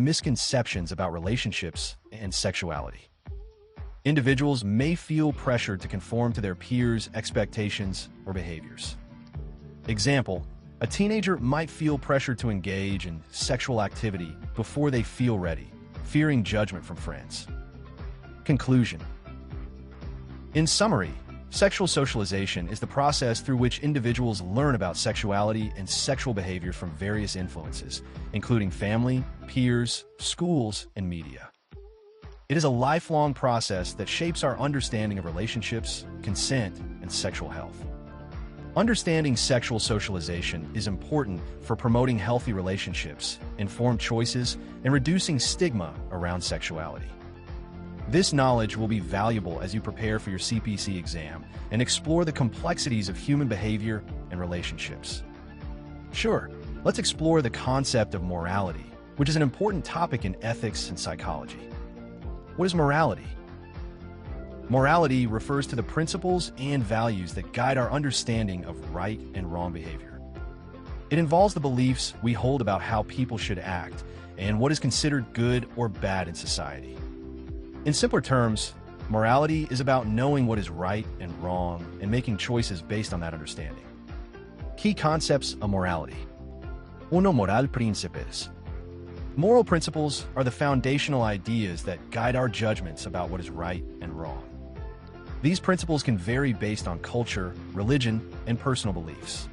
misconceptions about relationships and sexuality. Individuals may feel pressured to conform to their peers' expectations or behaviors. Example, a teenager might feel pressured to engage in sexual activity before they feel ready, fearing judgment from friends. Conclusion. In summary, sexual socialization is the process through which individuals learn about sexuality and sexual behavior from various influences, including family, peers, schools, and media. It is a lifelong process that shapes our understanding of relationships, consent, and sexual health. Understanding sexual socialization is important for promoting healthy relationships, informed choices, and reducing stigma around sexuality. This knowledge will be valuable as you prepare for your CPC exam and explore the complexities of human behavior and relationships. Sure, let's explore the concept of morality, which is an important topic in ethics and psychology. What is morality? Morality refers to the principles and values that guide our understanding of right and wrong behavior. It involves the beliefs we hold about how people should act and what is considered good or bad in society. In simpler terms, morality is about knowing what is right and wrong and making choices based on that understanding. Key concepts of morality. Uno, moral principes. Moral principles are the foundational ideas that guide our judgments about what is right and wrong. These principles can vary based on culture, religion, and personal beliefs.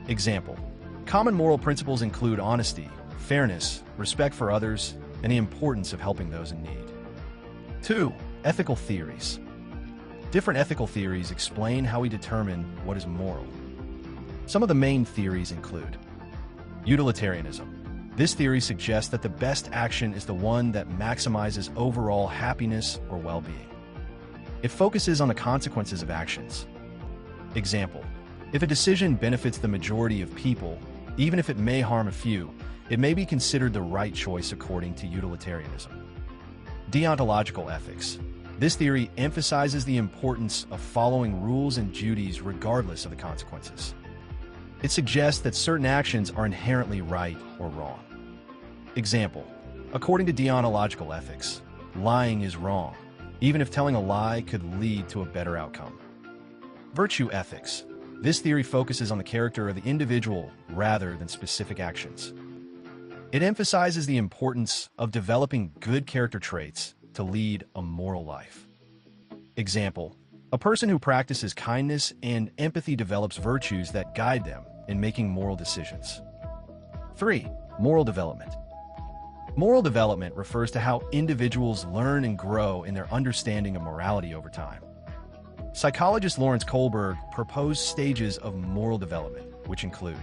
Example, common moral principles include honesty, fairness, respect for others, and the importance of helping those in need. 2. Ethical theories. Different ethical theories explain how we determine what is moral. Some of the main theories include utilitarianism. This theory suggests that the best action is the one that maximizes overall happiness or well-being. It focuses on the consequences of actions. Example, if a decision benefits the majority of people, even if it may harm a few, it may be considered the right choice according to utilitarianism. Deontological ethics. This theory emphasizes the importance of following rules and duties regardless of the consequences. It suggests that certain actions are inherently right or wrong. Example, according to deontological ethics, lying is wrong, even if telling a lie could lead to a better outcome. Virtue ethics. This theory focuses on the character of the individual rather than specific actions. It emphasizes the importance of developing good character traits to lead a moral life. Example, a person who practices kindness and empathy develops virtues that guide them in making moral decisions. 3. Moral development. Moral development refers to how individuals learn and grow in their understanding of morality over time. Psychologist Lawrence Kohlberg proposed stages of moral development, which include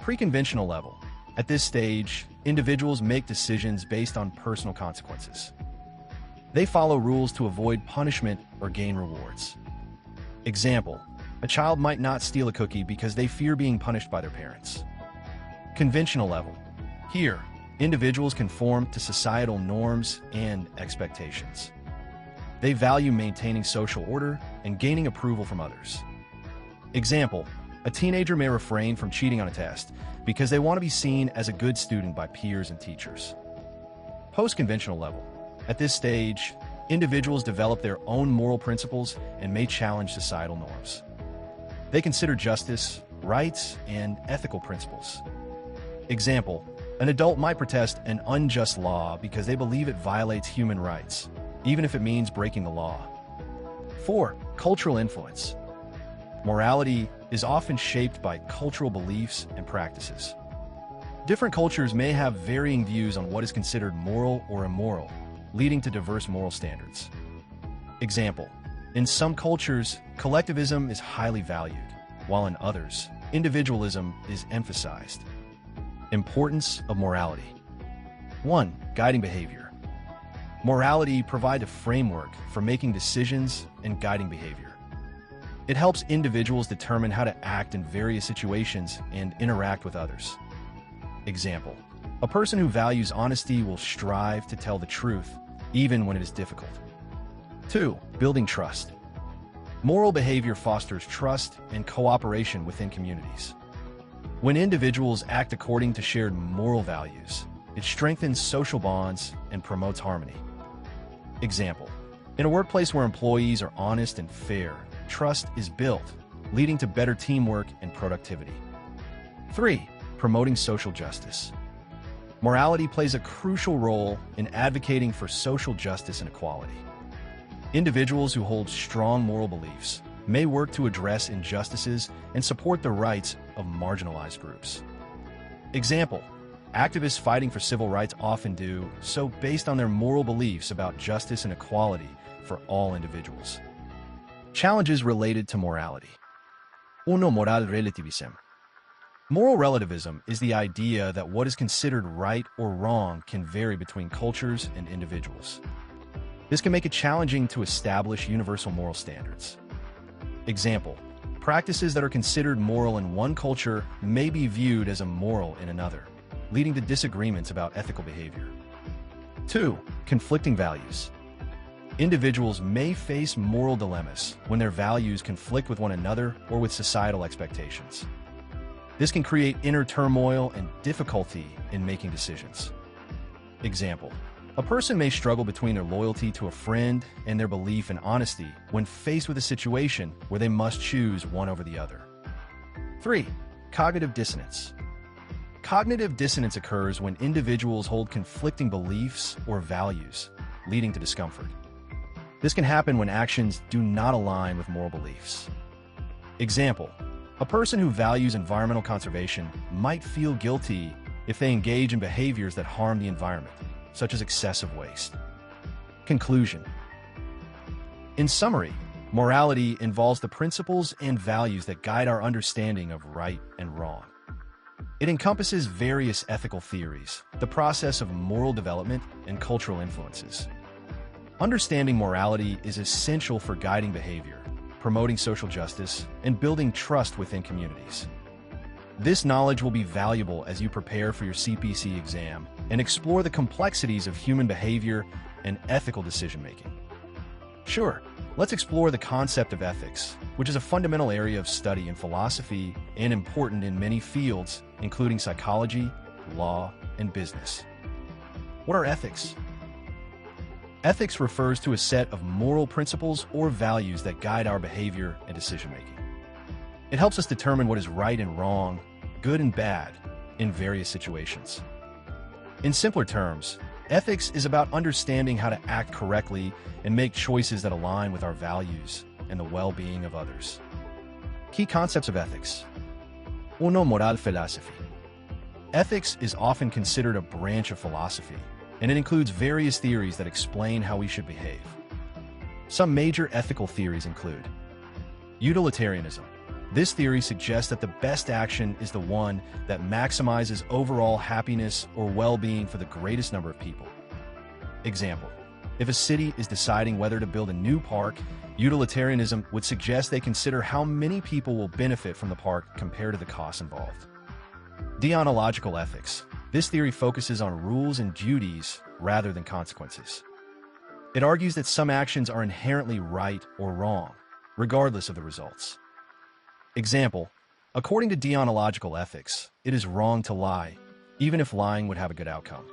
pre-conventional level. At this stage, individuals make decisions based on personal consequences. They follow rules to avoid punishment or gain rewards. Example, a child might not steal a cookie because they fear being punished by their parents. Conventional level. Here, individuals conform to societal norms and expectations. They value maintaining social order and gaining approval from others. Example, a teenager may refrain from cheating on a test because they want to be seen as a good student by peers and teachers. Post-conventional level. At this stage, individuals develop their own moral principles and may challenge societal norms. They consider justice, rights, and ethical principles. Example, an adult might protest an unjust law because they believe it violates human rights, even if it means breaking the law. 4. Cultural influence. Morality is often shaped by cultural beliefs and practices. Different cultures may have varying views on what is considered moral or immoral, leading to diverse moral standards. Example, in some cultures, collectivism is highly valued, while in others, individualism is emphasized. Importance of morality. 1. Guiding behavior. Morality provides a framework for making decisions and guiding behavior. It helps individuals determine how to act in various situations and interact with others. Example, a person who values honesty will strive to tell the truth, even when it is difficult. 2. Building trust. Moral behavior fosters trust and cooperation within communities. When individuals act according to shared moral values, It strengthens social bonds and promotes harmony. Example: in a workplace where employees are honest and fair, trust is built, leading to better teamwork and productivity. 3. Promoting social justice. Morality plays a crucial role in advocating for social justice and equality. Individuals who hold strong moral beliefs may work to address injustices and support the rights of marginalized groups. Example: activists fighting for civil rights often do so based on their moral beliefs about justice and equality for all individuals. Challenges related to morality. 1. Moral relativism. Moral relativism is the idea that what is considered right or wrong can vary between cultures and individuals. This can make it challenging to establish universal moral standards. Example: practices that are considered moral in one culture may be viewed as immoral in another, leading to disagreements about ethical behavior. 2. Conflicting values. Individuals may face moral dilemmas when their values conflict with one another or with societal expectations. This can create inner turmoil and difficulty in making decisions. Example: a person may struggle between their loyalty to a friend and their belief in honesty when faced with a situation where they must choose one over the other. 3. Cognitive dissonance. Cognitive dissonance occurs when individuals hold conflicting beliefs or values, leading to discomfort. This can happen when actions do not align with moral beliefs. Example: a person who values environmental conservation might feel guilty if they engage in behaviors that harm the environment, such as excessive waste. Conclusion. In summary, morality involves the principles and values that guide our understanding of right and wrong. It encompasses various ethical theories, the process of moral development, and cultural influences. Understanding morality is essential for guiding behavior, promoting social justice, and building trust within communities. This knowledge will be valuable as you prepare for your CPC exam and explore the complexities of human behavior and ethical decision-making. Sure, let's explore the concept of ethics, which is a fundamental area of study in philosophy and important in many fields, including psychology, law, and business. What are ethics? Ethics refers to a set of moral principles or values that guide our behavior and decision-making. It helps us determine what is right and wrong, good and bad, in various situations. In simpler terms, ethics is about understanding how to act correctly and make choices that align with our values and the well-being of others. Key concepts of ethics. 1. Moral philosophy. Ethics is often considered a branch of philosophy, and it includes various theories that explain how we should behave. Some major ethical theories include utilitarianism. This theory suggests that the best action is the one that maximizes overall happiness or well-being for the greatest number of people. Example: if a city is deciding whether to build a new park, utilitarianism would suggest they consider how many people will benefit from the park compared to the costs involved. Deontological ethics. This theory focuses on rules and duties rather than consequences. It argues that some actions are inherently right or wrong, regardless of the results. Example: according to deontological ethics, it is wrong to lie, even if lying would have a good outcome.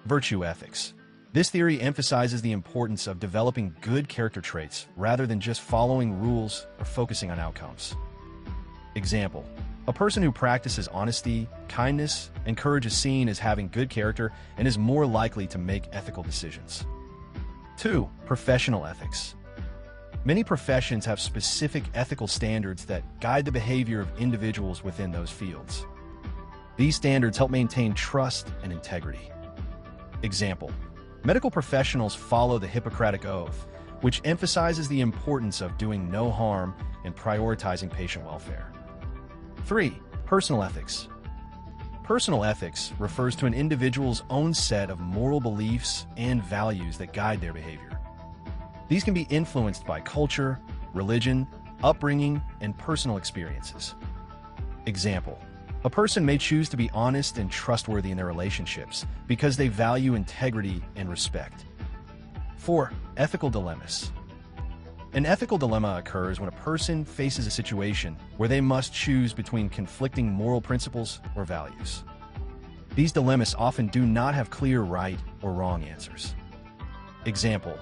Virtue ethics. This theory emphasizes the importance of developing good character traits rather than just following rules or focusing on outcomes. Example: a person who practices honesty, kindness, and courage is seen as having good character and is more likely to make ethical decisions. 2. Professional ethics. Many professions have specific ethical standards that guide the behavior of individuals within those fields. These standards help maintain trust and integrity. Example: medical professionals follow the Hippocratic Oath, which emphasizes the importance of doing no harm and prioritizing patient welfare. 3. Personal ethics. Personal ethics refers to an individual's own set of moral beliefs and values that guide their behavior. These can be influenced by culture, religion, upbringing, and personal experiences. Example: a person may choose to be honest and trustworthy in their relationships because they value integrity and respect. 4. Ethical dilemmas. An ethical dilemma occurs when a person faces a situation where they must choose between conflicting moral principles or values. These dilemmas often do not have clear right or wrong answers. Example: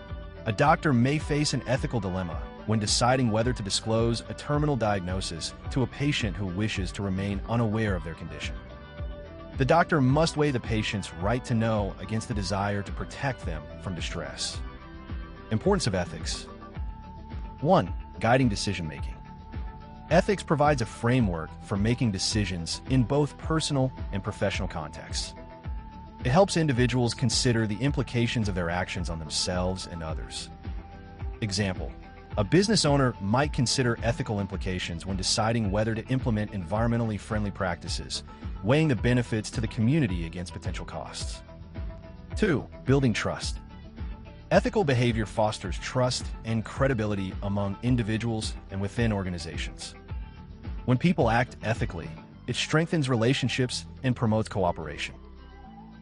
a doctor may face an ethical dilemma when deciding whether to disclose a terminal diagnosis to a patient who wishes to remain unaware of their condition. The doctor must weigh the patient's right to know against the desire to protect them from distress. Importance of ethics. 1. Guiding decision-making. Ethics provides a framework for making decisions in both personal and professional contexts. It helps individuals consider the implications of their actions on themselves and others. Example: a business owner might consider ethical implications when deciding whether to implement environmentally friendly practices, weighing the benefits to the community against potential costs. 2. Building trust. Ethical behavior fosters trust and credibility among individuals and within organizations. When people act ethically, it strengthens relationships and promotes cooperation.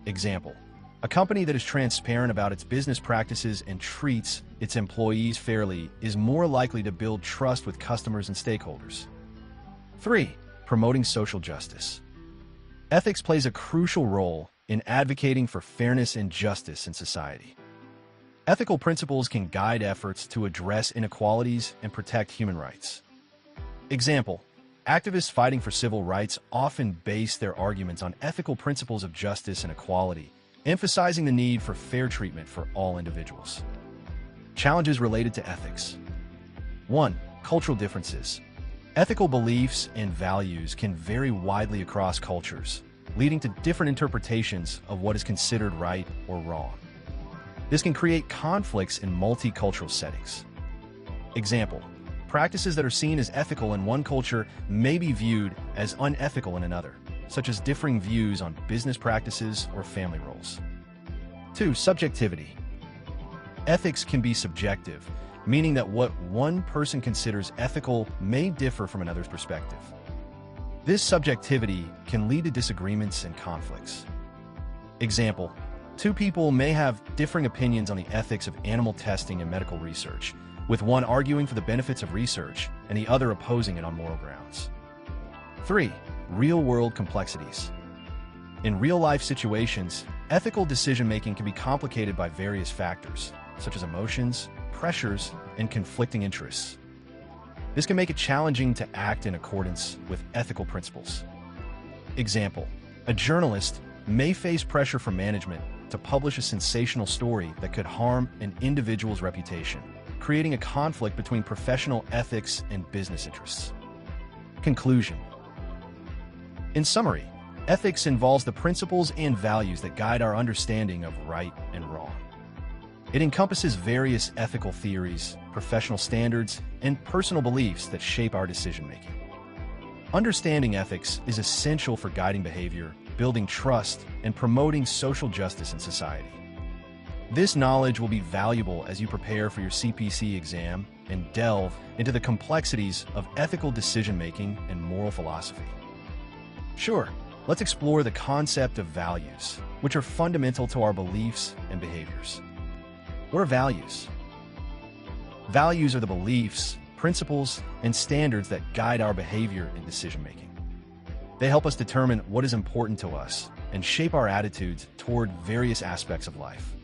Example: a company that is transparent about its business practices and treats its employees fairly is more likely to build trust with customers and stakeholders. 3. Promoting social justice. Ethics plays a crucial role in advocating for fairness and justice in society. Ethical principles can guide efforts to address inequalities and protect human rights. Example: activists fighting for civil rights often base their arguments on ethical principles of justice and equality, emphasizing the need for fair treatment for all individuals. Challenges related to ethics. 1. Cultural differences. Ethical beliefs and values can vary widely across cultures, leading to different interpretations of what is considered right or wrong. This can create conflicts in multicultural settings. Example: practices that are seen as ethical in one culture may be viewed as unethical in another, such as differing views on business practices or family roles. 2. Subjectivity. Ethics can be subjective, meaning that what one person considers ethical may differ from another's perspective. This subjectivity can lead to disagreements and conflicts. Example: two people may have differing opinions on the ethics of animal testing and medical research, with one arguing for the benefits of research and the other opposing it on moral grounds. 3. Real-world complexities. In real-life situations, ethical decision-making can be complicated by various factors, such as emotions, pressures, and conflicting interests. This can make it challenging to act in accordance with ethical principles. Example: a journalist may face pressure from management to publish a sensational story that could harm an individual's reputation, creating a conflict between professional ethics and business interests. Conclusion. In summary, ethics involves the principles and values that guide our understanding of right and wrong. It encompasses various ethical theories, professional standards, and personal beliefs that shape our decision-making. Understanding ethics is essential for guiding behavior, building trust, and promoting social justice in society. This knowledge will be valuable as you prepare for your CPC exam and delve into the complexities of ethical decision-making and moral philosophy. Sure, let's explore the concept of values, which are fundamental to our beliefs and behaviors. What are values? Values are the beliefs, principles, and standards that guide our behavior and decision-making. They help us determine what is important to us and shape our attitudes toward various aspects of life.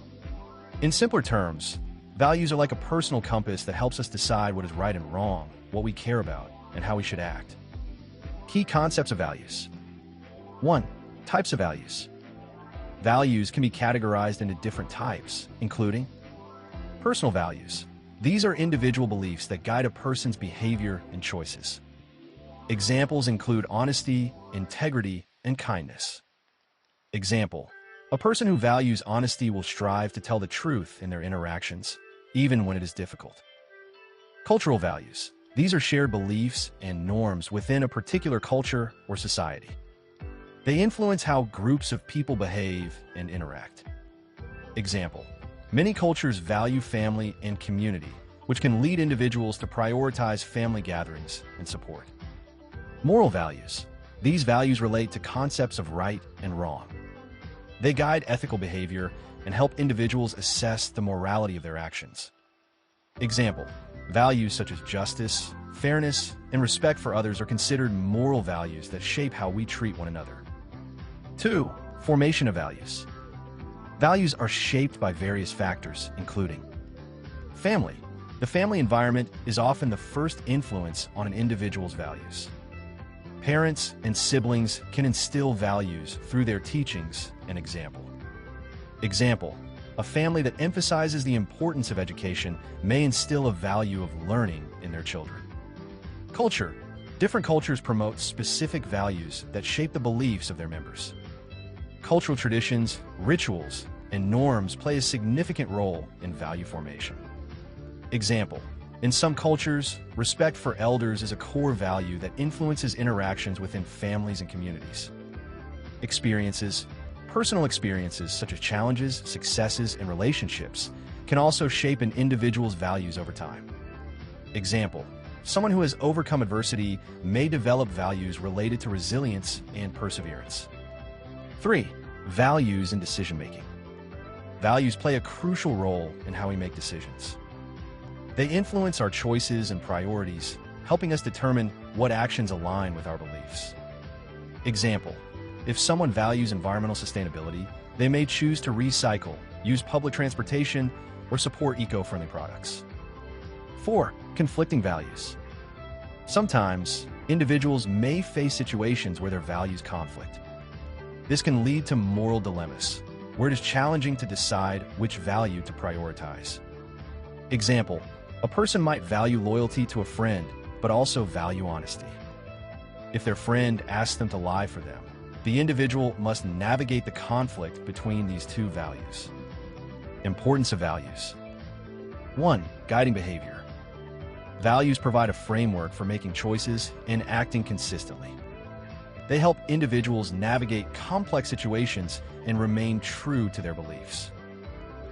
In simpler terms, values are like a personal compass that helps us decide what is right and wrong, what we care about, and how we should act. Key concepts of values. 1. Types of values. Values can be categorized into different types, including personal values. These are individual beliefs that guide a person's behavior and choices. Examples include honesty, integrity, and kindness. Example: a person who values honesty will strive to tell the truth in their interactions, even when it is difficult. Cultural values. These are shared beliefs and norms within a particular culture or society. They influence how groups of people behave and interact. Example: many cultures value family and community, which can lead individuals to prioritize family gatherings and support. Moral values. These values relate to concepts of right and wrong. They guide ethical behavior and help individuals assess the morality of their actions. Example: values such as justice, fairness, and respect for others are considered moral values that shape how we treat one another. 2. Formation of values. Values are shaped by various factors, including family. The family environment is often the first influence on an individual's values. Parents and siblings can instill values through their teachings and example. Example: a family that emphasizes the importance of education may instill a value of learning in their children. Culture. Different cultures promote specific values that shape the beliefs of their members. Cultural traditions, rituals, and norms play a significant role in value formation. Example: in some cultures, respect for elders is a core value that influences interactions within families and communities. Experiences. Personal experiences such as challenges, successes, and relationships can also shape an individual's values over time. Example: someone who has overcome adversity may develop values related to resilience and perseverance. 3. Values in decision-making. Values play a crucial role in how we make decisions. They influence our choices and priorities, helping us determine what actions align with our beliefs. Example: if someone values environmental sustainability, they may choose to recycle, use public transportation, or support eco-friendly products. 4. Conflicting values. Sometimes, individuals may face situations where their values conflict. This can lead to moral dilemmas, where it is challenging to decide which value to prioritize. Example: a person might value loyalty to a friend, but also value honesty. If their friend asks them to lie for them, the individual must navigate the conflict between these two values. Importance of values. 1. Guiding behavior. Values provide a framework for making choices and acting consistently. They help individuals navigate complex situations and remain true to their beliefs.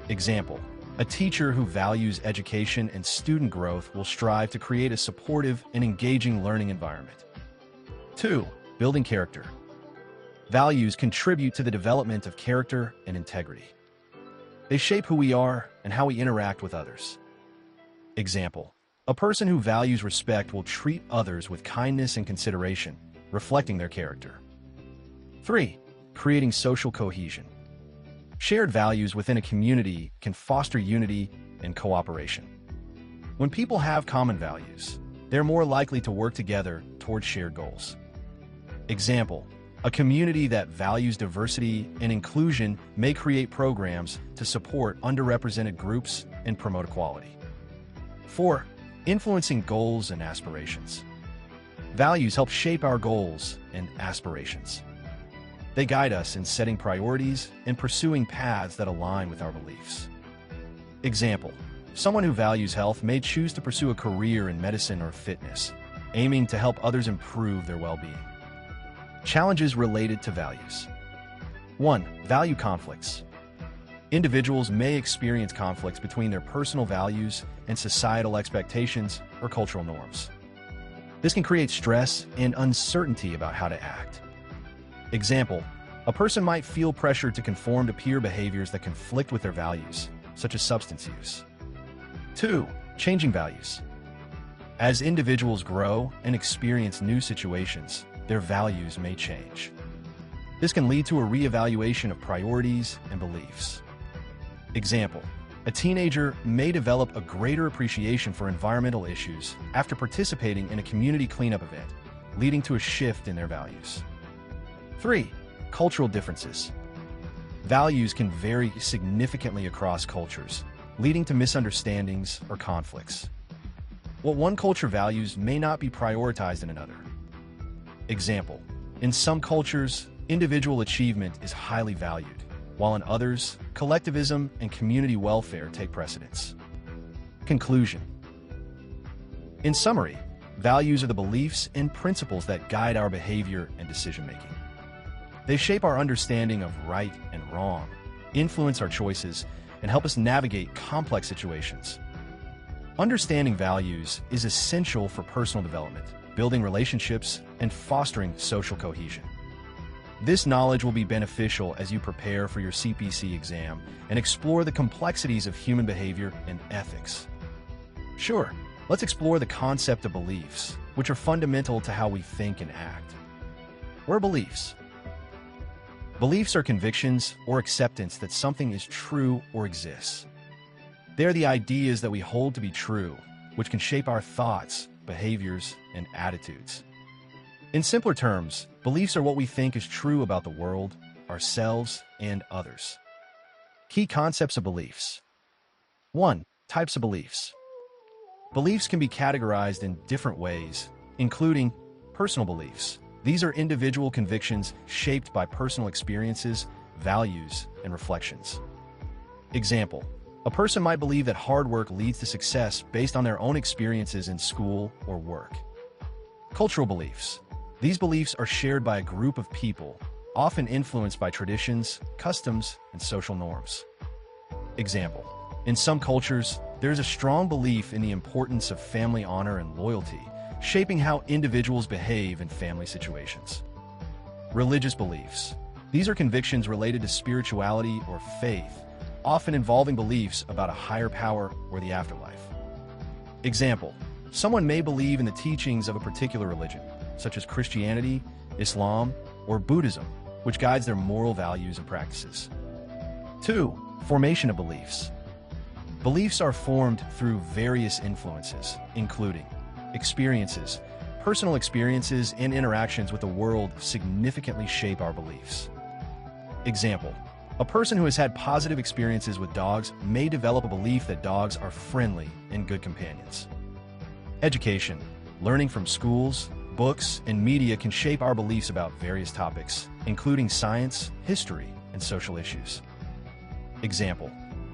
Example: a teacher who values education and student growth will strive to create a supportive and engaging learning environment. 2. Building character. Values contribute to the development of character and integrity. They shape who we are and how we interact with others. Example: a person who values respect will treat others with kindness and consideration, reflecting their character. 3. Creating social cohesion. Shared values within a community can foster unity and cooperation. When people have common values, they're more likely to work together towards shared goals. Example: a community that values diversity and inclusion may create programs to support underrepresented groups and promote equality. 4. Influencing goals and aspirations. Values help shape our goals and aspirations. They guide us in setting priorities and pursuing paths that align with our beliefs. Example: someone who values health may choose to pursue a career in medicine or fitness, aiming to help others improve their well-being. Challenges related to values. 1. Value conflicts. Individuals may experience conflicts between their personal values and societal expectations or cultural norms. This can create stress and uncertainty about how to act. Example: a person might feel pressure to conform to peer behaviors that conflict with their values, such as substance use. 2. Changing values. As individuals grow and experience new situations, their values may change. This can lead to a reevaluation of priorities and beliefs. Example: a teenager may develop a greater appreciation for environmental issues after participating in a community cleanup event, leading to a shift in their values. 3. Cultural differences. Values can vary significantly across cultures, leading to misunderstandings or conflicts. What one culture values may not be prioritized in another. Example: in some cultures, individual achievement is highly valued, while in others, collectivism and community welfare take precedence. Conclusion. In summary, values are the beliefs and principles that guide our behavior and decision-making. They shape our understanding of right and wrong, influence our choices, and help us navigate complex situations. Understanding values is essential for personal development, building relationships, and fostering social cohesion. This knowledge will be beneficial as you prepare for your CPC exam and explore the complexities of human behavior and ethics. Sure, let's explore the concept of beliefs, which are fundamental to how we think and act. What are beliefs? Beliefs are convictions or acceptance that something is true or exists. They are the ideas that we hold to be true, which can shape our thoughts, behaviors, and attitudes. In simpler terms, beliefs are what we think is true about the world, ourselves, and others. Key concepts of beliefs. 1. Types of beliefs. Beliefs can be categorized in different ways, including personal beliefs. These are individual convictions shaped by personal experiences, values, and reflections. Example: a person might believe that hard work leads to success based on their own experiences in school or work. Cultural beliefs. These beliefs are shared by a group of people, often influenced by traditions, customs, and social norms. Example: in some cultures, there is a strong belief in the importance of family honor and loyalty, shaping how individuals behave in family situations. Religious beliefs. These are convictions related to spirituality or faith, often involving beliefs about a higher power or the afterlife. Example: someone may believe in the teachings of a particular religion, such as Christianity, Islam, or Buddhism, which guides their moral values and practices. 2. Formation of beliefs. Beliefs are formed through various influences, including experiences. Personal experiences and interactions with the world significantly shape our beliefs. Example: a person who has had positive experiences with dogs may develop a belief that dogs are friendly and good companions. Education. Learning from schools, books, and media can shape our beliefs about various topics, including science, history, and social issues. Example: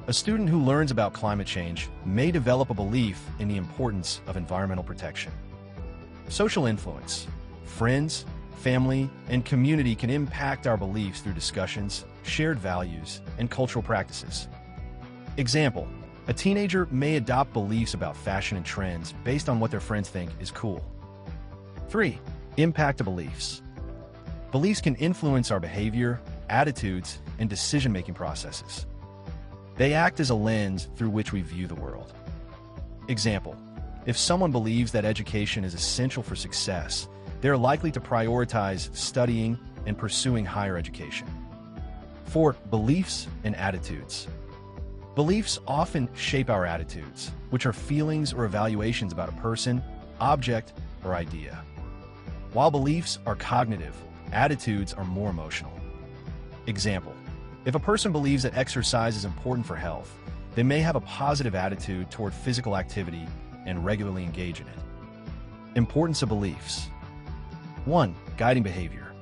a student who learns about climate change may develop a belief in the importance of environmental protection. Social influence. Friends, family, and community can impact our beliefs through discussions, shared values, and cultural practices. Example: a teenager may adopt beliefs about fashion and trends based on what their friends think is cool. 3. Impact of beliefs. Beliefs can influence our behavior, attitudes, and decision-making processes. They act as a lens through which we view the world. Example: if someone believes that education is essential for success, they're likely to prioritize studying and pursuing higher education. 4. Beliefs and attitudes. Beliefs often shape our attitudes, which are feelings or evaluations about a person, object, or idea. While beliefs are cognitive, attitudes are more emotional. Example: if a person believes that exercise is important for health, they may have a positive attitude toward physical activity and regularly engage in it. Importance of beliefs. 1. Guiding behavior.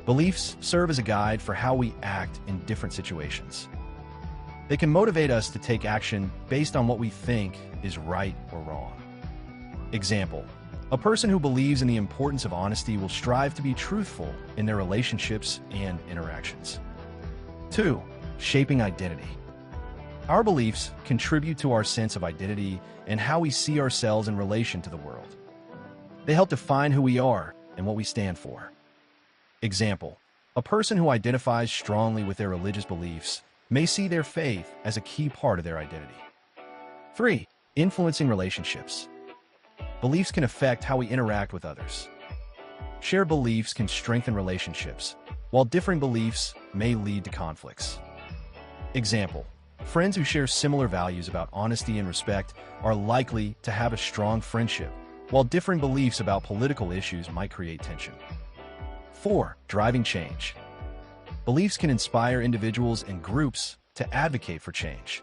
Beliefs serve as a guide for how we act in different situations. They can motivate us to take action based on what we think is right or wrong. Example: a person who believes in the importance of honesty will strive to be truthful in their relationships and interactions. 2. Shaping identity. Our beliefs contribute to our sense of identity and how we see ourselves in relation to the world. They help define who we are and what we stand for. Example: a person who identifies strongly with their religious beliefs may see their faith as a key part of their identity. 3. Influencing relationships. Beliefs can affect how we interact with others. Shared beliefs can strengthen relationships, while differing beliefs may lead to conflicts. Example: friends who share similar values about honesty and respect are likely to have a strong friendship, while differing beliefs about political issues might create tension. 4. Driving change. Beliefs can inspire individuals and groups to advocate for change.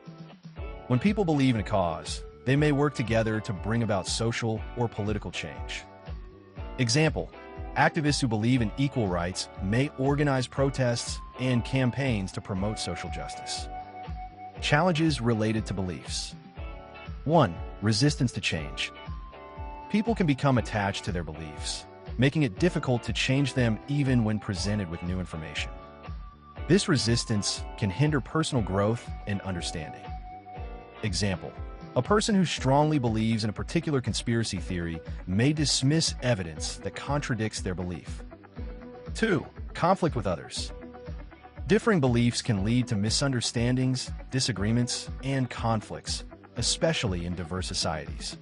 When people believe in a cause, they may work together to bring about social or political change. Example: activists who believe in equal rights may organize protests and campaigns to promote social justice. Challenges related to beliefs. 1. Resistance to change. People can become attached to their beliefs, making it difficult to change them even when presented with new information. This resistance can hinder personal growth and understanding. Example: a person who strongly believes in a particular conspiracy theory may dismiss evidence that contradicts their belief. 2. Conflict with others. Differing beliefs can lead to misunderstandings, disagreements, and conflicts, especially in diverse societies.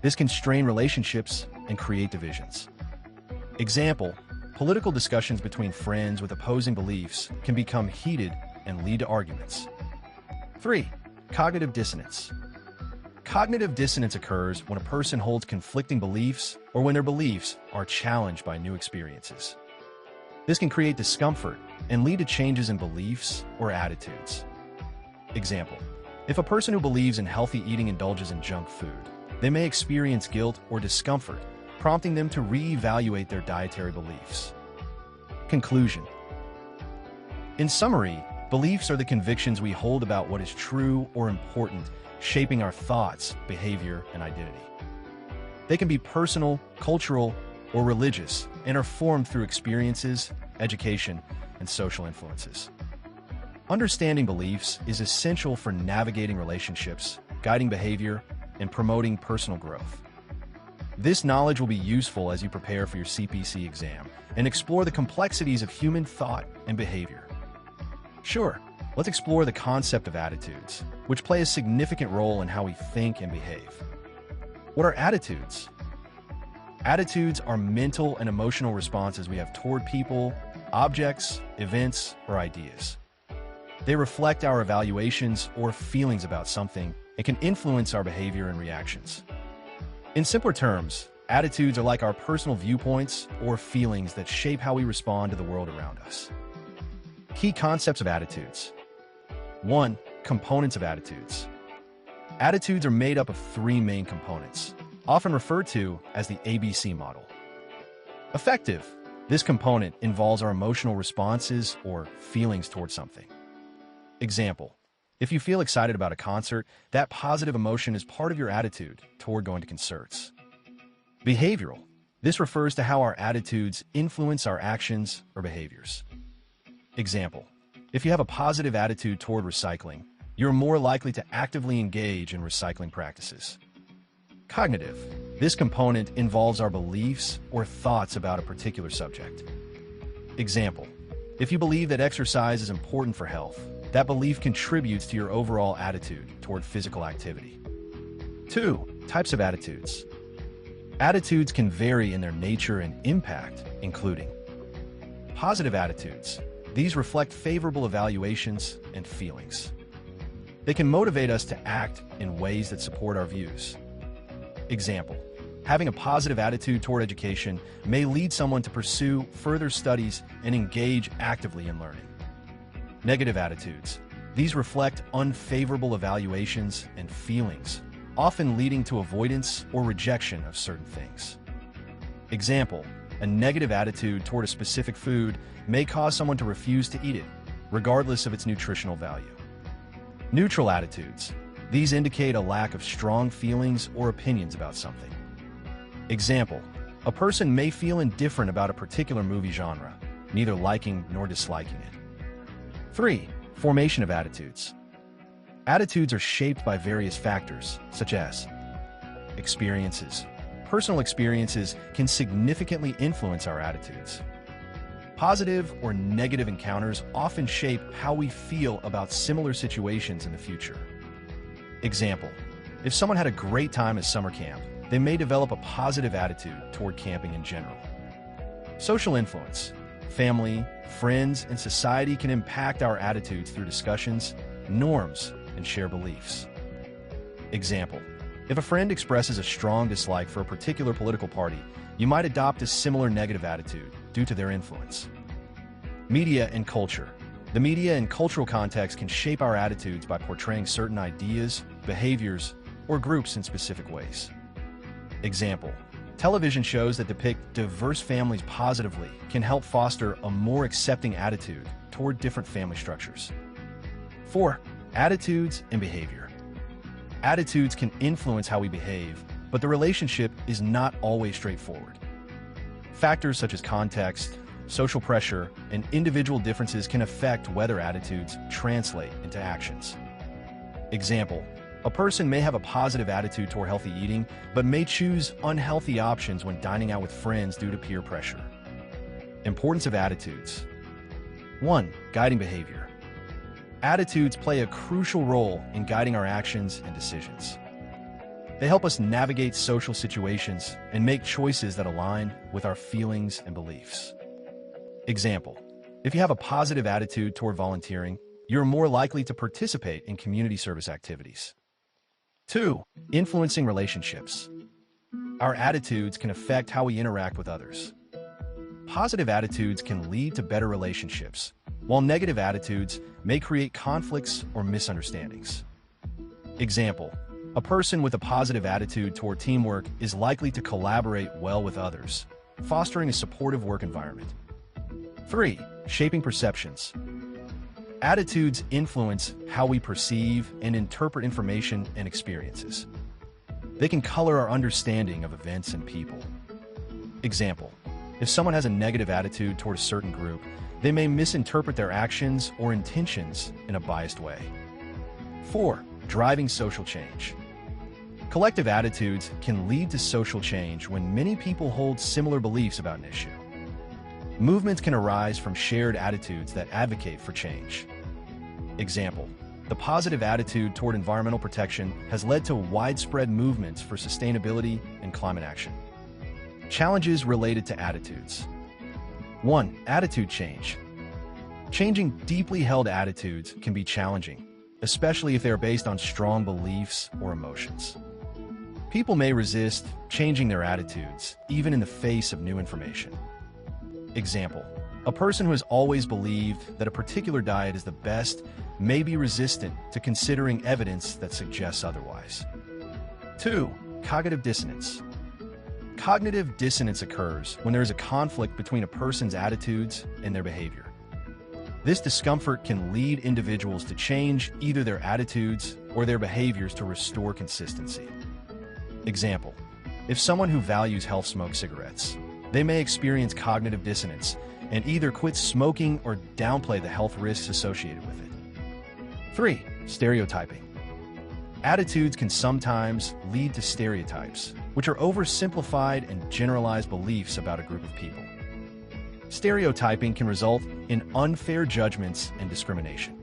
This can strain relationships and create divisions. Example: Political discussions between friends with opposing beliefs can become heated and lead to arguments. 3. Cognitive dissonance. Cognitive dissonance occurs when a person holds conflicting beliefs or when their beliefs are challenged by new experiences. This can create discomfort and lead to changes in beliefs or attitudes. Example: if a person who believes in healthy eating indulges in junk food, they may experience guilt or discomfort, prompting them to reevaluate their dietary beliefs. Conclusion. In summary, beliefs are the convictions we hold about what is true or important, shaping our thoughts, behavior, and identity. They can be personal, cultural, or religious, and are formed through experiences, education, and social influences. Understanding beliefs is essential for navigating relationships, guiding behavior, and promoting personal growth. This knowledge will be useful as you prepare for your CPC exam and explore the complexities of human thought and behavior. Sure, let's explore the concept of attitudes, which play a significant role in how we think and behave. What are attitudes? Attitudes are mental and emotional responses we have toward people, objects, events, or ideas. They reflect our evaluations or feelings about something and can influence our behavior and reactions. In simpler terms, attitudes are like our personal viewpoints or feelings that shape how we respond to the world around us. Key concepts of attitudes. 1. Components of attitudes. Attitudes are made up of 3 main components, often referred to as the ABC model. Affective. This component involves our emotional responses or feelings towards something. Example: if you feel excited about a concert, that positive emotion is part of your attitude toward going to concerts. Behavioral. This refers to how our attitudes influence our actions or behaviors. Example: if you have a positive attitude toward recycling, you're more likely to actively engage in recycling practices. Cognitive. This component involves our beliefs or thoughts about a particular subject. Example: if you believe that exercise is important for health, that belief contributes to your overall attitude toward physical activity. 2. Types of attitudes. Attitudes can vary in their nature and impact, including positive attitudes. These reflect favorable evaluations and feelings. They can motivate us to act in ways that support our views. Example: having a positive attitude toward education may lead someone to pursue further studies and engage actively in learning. Negative attitudes. These reflect unfavorable evaluations and feelings, often leading to avoidance or rejection of certain things. Example: a negative attitude toward a specific food may cause someone to refuse to eat it, regardless of its nutritional value. Neutral attitudes. These indicate a lack of strong feelings or opinions about something. Example: a person may feel indifferent about a particular movie genre, neither liking nor disliking it. 3. Formation of attitudes. Attitudes are shaped by various factors, such as experiences. Personal experiences can significantly influence our attitudes. Positive or negative encounters often shape how we feel about similar situations in the future. Example: if someone had a great time at summer camp, they may develop a positive attitude toward camping in general. Social influence. Family, friends, and society can impact our attitudes through discussions, norms, and shared beliefs. Example: if a friend expresses a strong dislike for a particular political party, you might adopt a similar negative attitude due to their influence. Media and culture. The media and cultural context can shape our attitudes by portraying certain ideas, behaviors, or groups in specific ways. Example: television shows that depict diverse families positively can help foster a more accepting attitude toward different family structures. 4. Attitudes and behavior. Attitudes can influence how we behave, but the relationship is not always straightforward. Factors such as context, social pressure, and individual differences can affect whether attitudes translate into actions. Example: a person may have a positive attitude toward healthy eating, but may choose unhealthy options when dining out with friends due to peer pressure. Importance of attitudes. 1. Guiding behavior. Attitudes play a crucial role in guiding our actions and decisions. They help us navigate social situations and make choices that align with our feelings and beliefs. Example, if you have a positive attitude toward volunteering, you're more likely to participate in community service activities. 2. Influencing relationships. Our attitudes can affect how we interact with others. Positive attitudes can lead to better relationships, while negative attitudes may create conflicts or misunderstandings. Example, a person with a positive attitude toward teamwork is likely to collaborate well with others, fostering a supportive work environment. 3. Shaping perceptions. Attitudes influence how we perceive and interpret information and experiences. They can color our understanding of events and people. Example, if someone has a negative attitude toward a certain group, they may misinterpret their actions or intentions in a biased way. 4. Driving social change. Collective attitudes can lead to social change when many people hold similar beliefs about an issue. Movements can arise from shared attitudes that advocate for change. Example, the positive attitude toward environmental protection has led to widespread movements for sustainability and climate action. Challenges related to attitudes. 1. Attitude change. Changing deeply held attitudes can be challenging, especially if they are based on strong beliefs or emotions. People may resist changing their attitudes, even in the face of new information. Example, a person who has always believed that a particular diet is the best may be resistant to considering evidence that suggests otherwise. 2. Cognitive dissonance. Cognitive dissonance occurs when there is a conflict between a person's attitudes and their behavior. This discomfort can lead individuals to change either their attitudes or their behaviors to restore consistency. Example, if someone who values health smokes cigarettes, they may experience cognitive dissonance and either quit smoking or downplay the health risks associated with it. 3. Stereotyping. Attitudes can sometimes lead to stereotypes, which are oversimplified and generalized beliefs about a group of people. Stereotyping can result in unfair judgments and discrimination.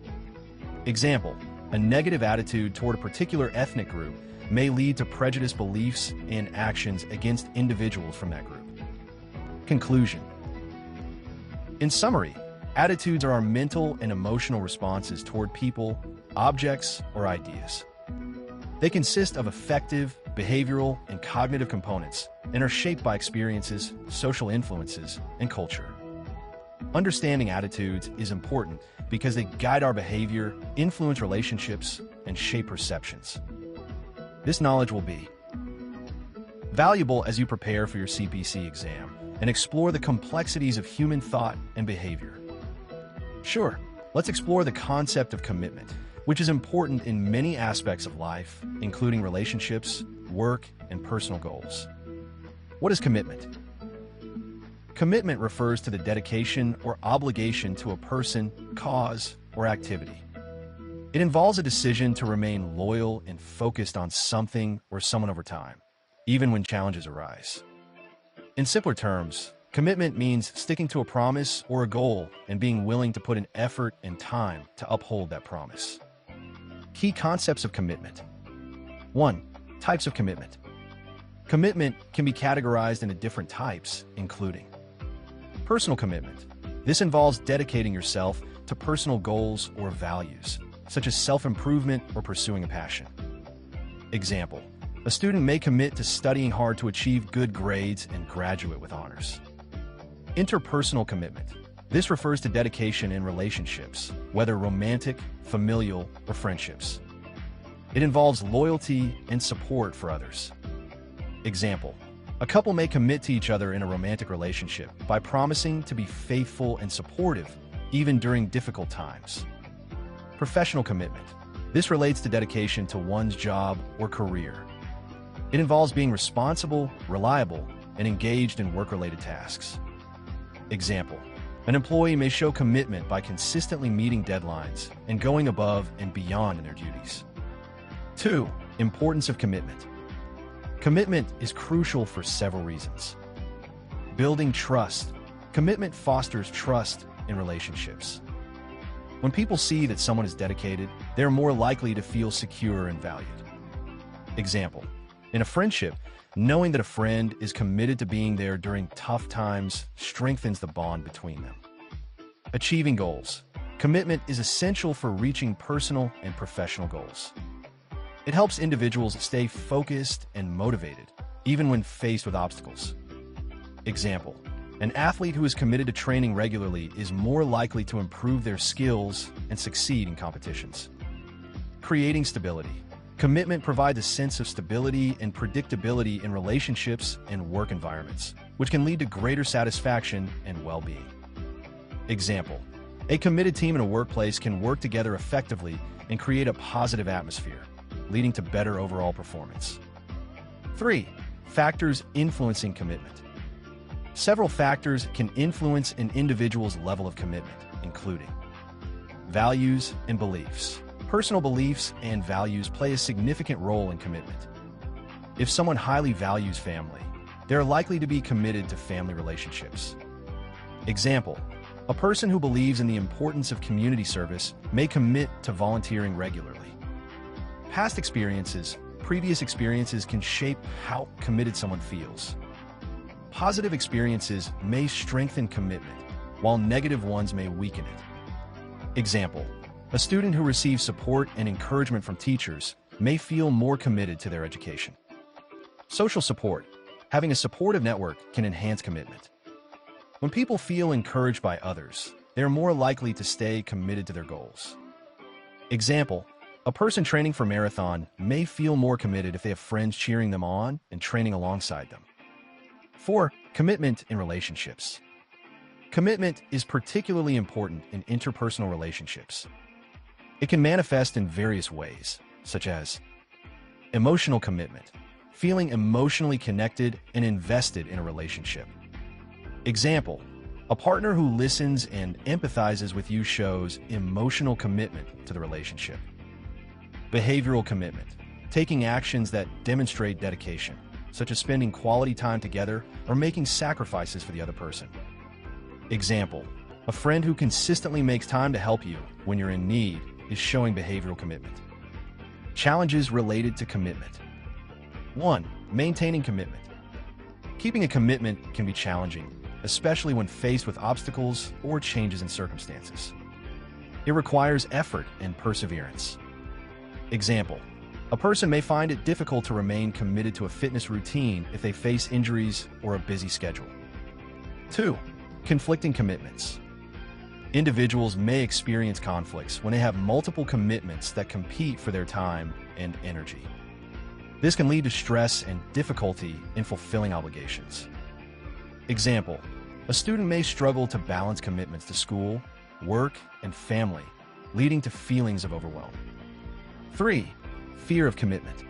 Example, a negative attitude toward a particular ethnic group may lead to prejudiced beliefs and actions against individuals from that group. Conclusion. In summary, attitudes are our mental and emotional responses toward people, objects, or ideas. They consist of affective, behavioral, and cognitive components and are shaped by experiences, social influences, and culture. Understanding attitudes is important because they guide our behavior, influence relationships, and shape perceptions. This knowledge will be valuable as you prepare for your CPC exam and explore the complexities of human thought and behavior. Sure, let's explore the concept of commitment, which is important in many aspects of life, including relationships, work, and personal goals. What is commitment? Commitment refers to the dedication or obligation to a person, cause, or activity. It involves a decision to remain loyal and focused on something or someone over time, even when challenges arise. In simpler terms, commitment means sticking to a promise or a goal and being willing to put in effort and time to uphold that promise. Key concepts of commitment. 1. Types of commitment. Commitment can be categorized into different types, including personal commitment. This involves dedicating yourself to personal goals or values, such as self-improvement or pursuing a passion. Example, a student may commit to studying hard to achieve good grades and graduate with honors. Interpersonal commitment. This refers to dedication in relationships, whether romantic, familial, or friendships. It involves loyalty and support for others. Example, a couple may commit to each other in a romantic relationship by promising to be faithful and supportive even during difficult times. Professional commitment. This relates to dedication to one's job or career. It involves being responsible, reliable, and engaged in work-related tasks. Example, an employee may show commitment by consistently meeting deadlines and going above and beyond in their duties. 2. Importance of commitment. Commitment is crucial for several reasons. Building trust. Commitment fosters trust in relationships. When people see that someone is dedicated, they're more likely to feel secure and valued. Example, in a friendship, knowing that a friend is committed to being there during tough times strengthens the bond between them. Achieving goals. Commitment is essential for reaching personal and professional goals. It helps individuals stay focused and motivated, even when faced with obstacles. Example: an athlete who is committed to training regularly is more likely to improve their skills and succeed in competitions. Creating stability. Commitment provides a sense of stability and predictability in relationships and work environments, which can lead to greater satisfaction and well-being. Example: a committed team in a workplace can work together effectively and create a positive atmosphere, leading to better overall performance. 3. Factors influencing commitment. Several factors can influence an individual's level of commitment, including values and beliefs. Personal beliefs and values play a significant role in commitment. If someone highly values family, they're likely to be committed to family relationships. Example: a person who believes in the importance of community service may commit to volunteering regularly. Past experiences, previous experiences can shape how committed someone feels. Positive experiences may strengthen commitment, while negative ones may weaken it. Example: a student who receives support and encouragement from teachers may feel more committed to their education. Social support. Having a supportive network can enhance commitment. When people feel encouraged by others, they are more likely to stay committed to their goals. Example: a person training for marathon may feel more committed if they have friends cheering them on and training alongside them. 4. Commitment in relationships. Commitment is particularly important in interpersonal relationships. It can manifest in various ways, such as emotional commitment, feeling emotionally connected and invested in a relationship. Example: a partner who listens and empathizes with you shows emotional commitment to the relationship. Behavioral commitment, taking actions that demonstrate dedication, such as spending quality time together or making sacrifices for the other person. Example: a friend who consistently makes time to help you when you're in need is showing behavioral commitment. Challenges related to commitment. 1. Maintaining commitment. Keeping a commitment can be challenging, especially when faced with obstacles or changes in circumstances. It requires effort and perseverance. Example: a person may find it difficult to remain committed to a fitness routine if they face injuries or a busy schedule. 2. Conflicting commitments. Individuals may experience conflicts when they have multiple commitments that compete for their time and energy. This can lead to stress and difficulty in fulfilling obligations. Example: a student may struggle to balance commitments to school, work, and family, leading to feelings of overwhelm. 3. Fear of commitment.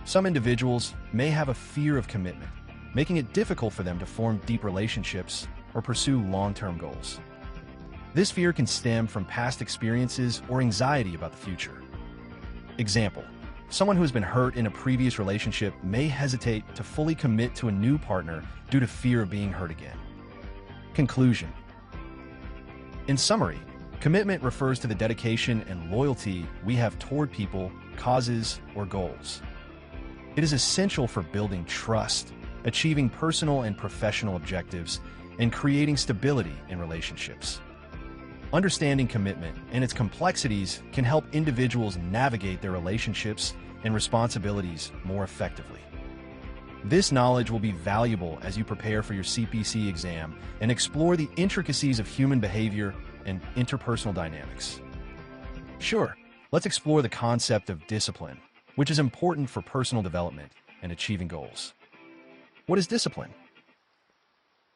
Some individuals may have a fear of commitment, making it difficult for them to form deep relationships or pursue long-term goals. This fear can stem from past experiences or anxiety about the future. Example: someone who has been hurt in a previous relationship may hesitate to fully commit to a new partner due to fear of being hurt again. Conclusion. In summary, commitment refers to the dedication and loyalty we have toward people, causes, or goals. It is essential for building trust, achieving personal and professional objectives, and creating stability in relationships. Understanding commitment and its complexities can help individuals navigate their relationships and responsibilities more effectively. This knowledge will be valuable as you prepare for your CPC exam and explore the intricacies of human behavior and interpersonal dynamics. Sure, let's explore the concept of discipline, which is important for personal development and achieving goals. What is discipline?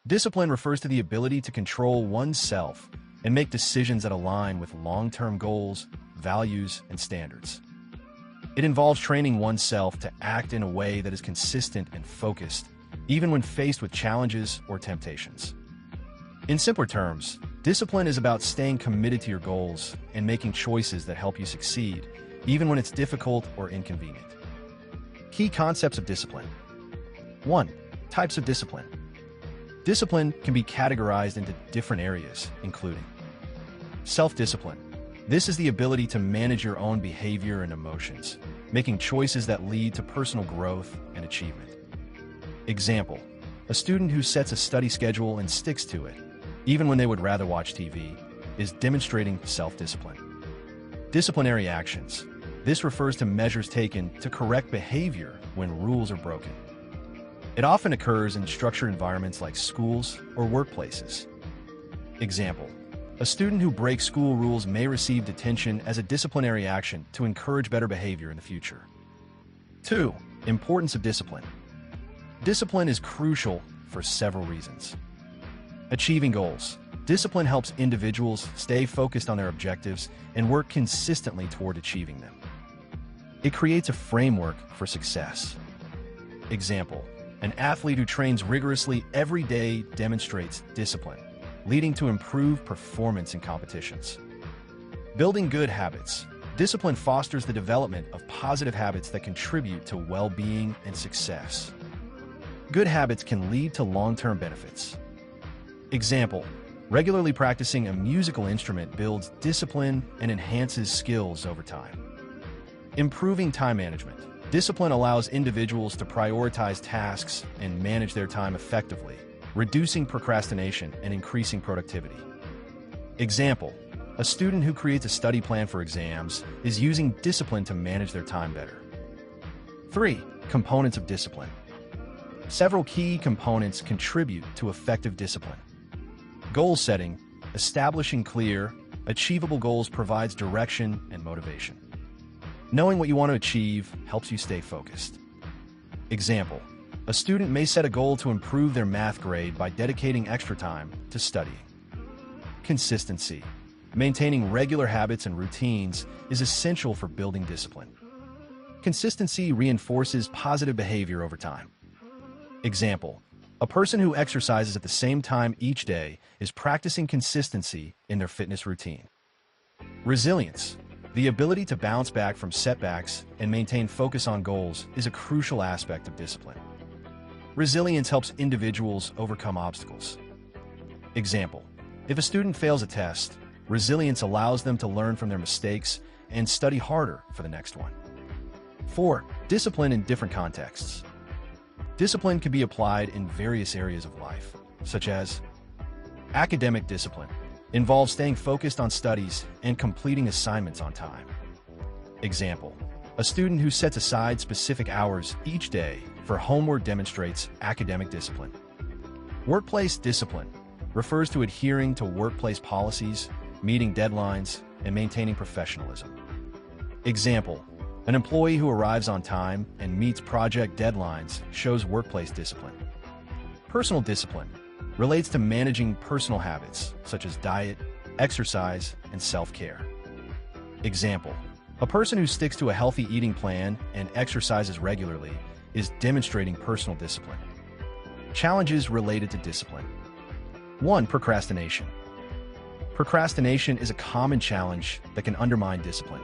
Discipline refers to the ability to control oneself and make decisions that align with long-term goals, values, and standards. It involves training oneself to act in a way that is consistent and focused, even when faced with challenges or temptations. In simpler terms, discipline is about staying committed to your goals and making choices that help you succeed, even when it's difficult or inconvenient. Key concepts of discipline. 1. Types of discipline. Discipline can be categorized into different areas, including self-discipline. This is the ability to manage your own behavior and emotions, making choices that lead to personal growth and achievement. Example: a student who sets a study schedule and sticks to it even when they would rather watch TV, is demonstrating self-discipline. Disciplinary actions. This refers to measures taken to correct behavior when rules are broken. It often occurs in structured environments like schools or workplaces. Example: a student who breaks school rules may receive detention as a disciplinary action to encourage better behavior in the future. 2. Importance of discipline. Discipline is crucial for several reasons. Achieving goals. Discipline helps individuals stay focused on their objectives and work consistently toward achieving them. It creates a framework for success. Example: an athlete who trains rigorously every day demonstrates discipline, leading to improved performance in competitions. Building good habits. Discipline fosters the development of positive habits that contribute to well-being and success. Good habits can lead to long-term benefits. Example: regularly practicing a musical instrument builds discipline and enhances skills over time. Improving time management. Discipline allows individuals to prioritize tasks and manage their time effectively, reducing procrastination and increasing productivity. Example: a student who creates a study plan for exams is using discipline to manage their time better. 3. Components of discipline. Several key components contribute to effective discipline. Goal setting. Establishing clear, achievable goals provides direction and motivation. Knowing what you want to achieve helps you stay focused. Example: a student may set a goal to improve their math grade by dedicating extra time to studying. Consistency. Maintaining regular habits and routines is essential for building discipline. Consistency reinforces positive behavior over time. Example: a person who exercises at the same time each day is practicing consistency in their fitness routine. Resilience. The ability to bounce back from setbacks and maintain focus on goals is a crucial aspect of discipline. Resilience helps individuals overcome obstacles. Example: if a student fails a test, resilience allows them to learn from their mistakes and study harder for the next one. 4. Discipline in different contexts. Discipline can be applied in various areas of life, such as academic discipline. Involves staying focused on studies and completing assignments on time. Example: a student who sets aside specific hours each day for homework demonstrates academic discipline. Workplace discipline refers to adhering to workplace policies, meeting deadlines, and maintaining professionalism. Example: an employee who arrives on time and meets project deadlines shows workplace discipline. Personal discipline relates to managing personal habits such as diet, exercise, and self-care. Example: a person who sticks to a healthy eating plan and exercises regularly is demonstrating personal discipline. Challenges related to discipline. 1. Procrastination. Procrastination is a common challenge that can undermine discipline.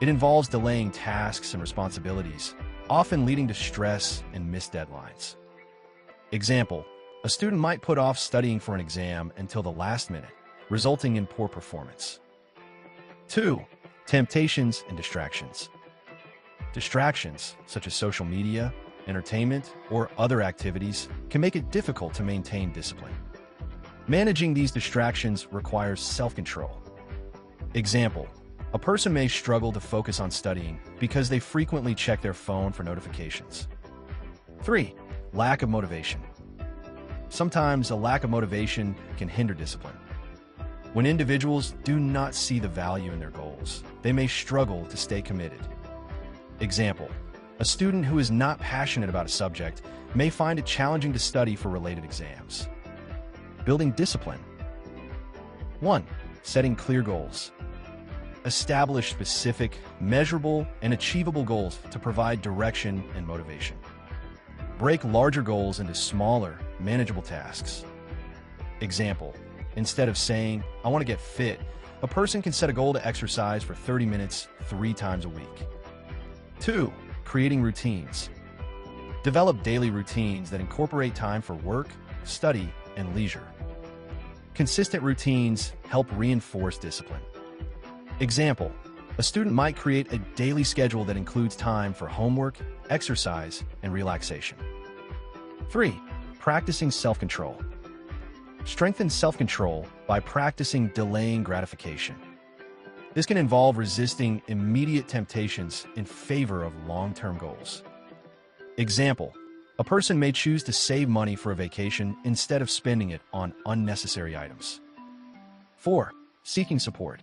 It involves delaying tasks and responsibilities, often leading to stress and missed deadlines. Example: a student might put off studying for an exam until the last minute, resulting in poor performance. 2. Temptations and distractions. Distractions, such as social media, entertainment, or other activities, can make it difficult to maintain discipline. Managing these distractions requires self-control. Example: a person may struggle to focus on studying because they frequently check their phone for notifications. 3. Lack of motivation. Sometimes a lack of motivation can hinder discipline. When individuals do not see the value in their goals, they may struggle to stay committed. Example: a student who is not passionate about a subject may find it challenging to study for related exams. Building discipline. 1. Setting clear goals. Establish specific, measurable, and achievable goals to provide direction and motivation. Break larger goals into smaller, manageable tasks. Example: instead of saying, "I want to get fit," a person can set a goal to exercise for 30 minutes 3 times a week. 2. Creating routines. Develop daily routines that incorporate time for work, study, and leisure. Consistent routines help reinforce discipline. Example: a student might create a daily schedule that includes time for homework, exercise, and relaxation. 3. Practicing self-control. Strengthen self-control by practicing delaying gratification. This can involve resisting immediate temptations in favor of long-term goals. Example, a person may choose to save money for a vacation instead of spending it on unnecessary items. 4. Seeking support.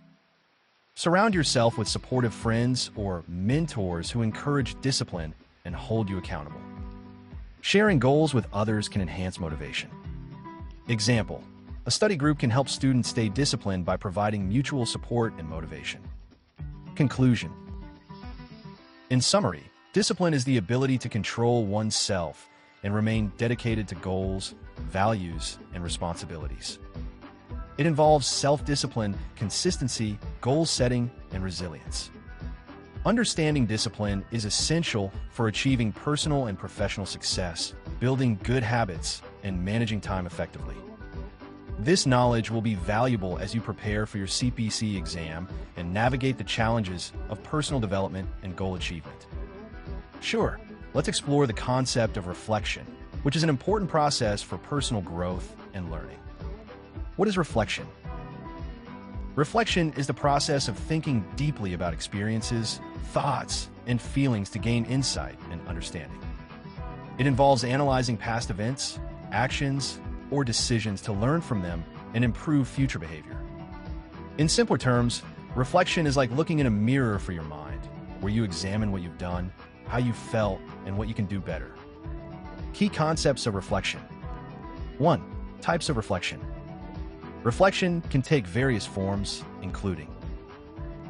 Surround yourself with supportive friends or mentors who encourage discipline and hold you accountable. Sharing goals with others can enhance motivation. Example, a study group can help students stay disciplined by providing mutual support and motivation. Conclusion. In summary, discipline is the ability to control oneself and remain dedicated to goals, values, and responsibilities. It involves self-discipline, consistency, goal setting, and resilience. Understanding discipline is essential for achieving personal and professional success, building good habits, and managing time effectively. This knowledge will be valuable as you prepare for your CPC exam and navigate the challenges of personal development and goal achievement. Sure, let's explore the concept of reflection, which is an important process for personal growth and learning. What is reflection? Reflection is the process of thinking deeply about experiences, thoughts, and feelings to gain insight and understanding. It involves analyzing past events, actions, or decisions to learn from them and improve future behavior. In simpler terms, reflection is like looking in a mirror for your mind, where you examine what you've done, how you felt, and what you can do better. Key concepts of reflection. 1. Types of reflection. Reflection can take various forms, including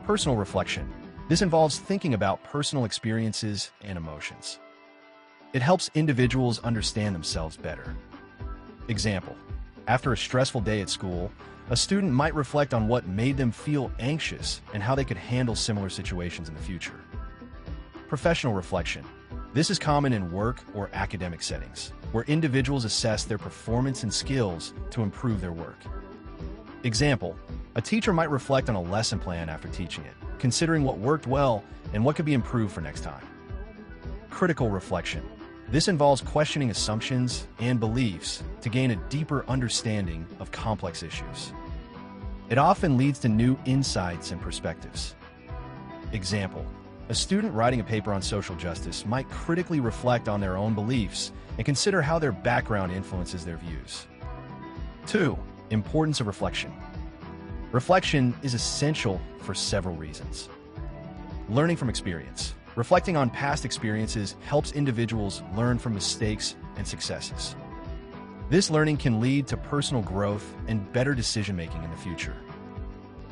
personal reflection. This involves thinking about personal experiences and emotions. It helps individuals understand themselves better. Example, after a stressful day at school, a student might reflect on what made them feel anxious and how they could handle similar situations in the future. Professional reflection. This is common in work or academic settings, where individuals assess their performance and skills to improve their work. Example, a teacher might reflect on a lesson plan after teaching it, considering what worked well and what could be improved for next time. Critical reflection. This involves questioning assumptions and beliefs to gain a deeper understanding of complex issues. It often leads to new insights and perspectives. Example, a student writing a paper on social justice might critically reflect on their own beliefs and consider how their background influences their views. 2. Importance of reflection. Reflection is essential for several reasons. Learning from experience. Reflecting on past experiences helps individuals learn from mistakes and successes. This learning can lead to personal growth and better decision-making in the future.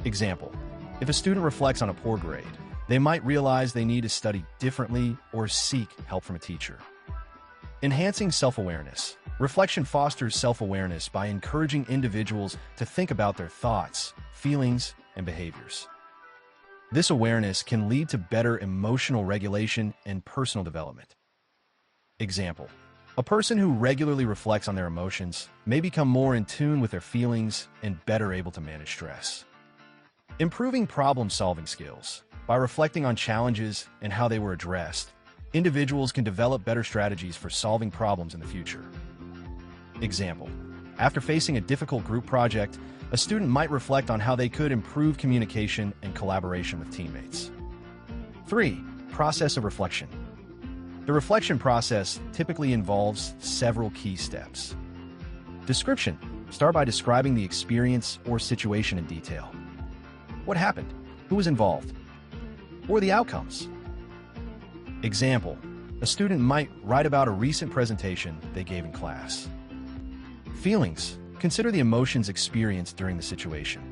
Example, if a student reflects on a poor grade, they might realize they need to study differently or seek help from a teacher. Enhancing self-awareness. Reflection fosters self-awareness by encouraging individuals to think about their thoughts, feelings, and behaviors. This awareness can lead to better emotional regulation and personal development. Example, a person who regularly reflects on their emotions may become more in tune with their feelings and better able to manage stress. Improving problem-solving skills. By reflecting on challenges and how they were addressed, individuals can develop better strategies for solving problems in the future. Example, after facing a difficult group project, a student might reflect on how they could improve communication and collaboration with teammates. 3. Process of reflection. The reflection process typically involves several key steps. Description. Start by describing the experience or situation in detail. What happened? Who was involved? What were the outcomes? Example, a student might write about a recent presentation they gave in class. Feelings. Consider the emotions experienced during the situation.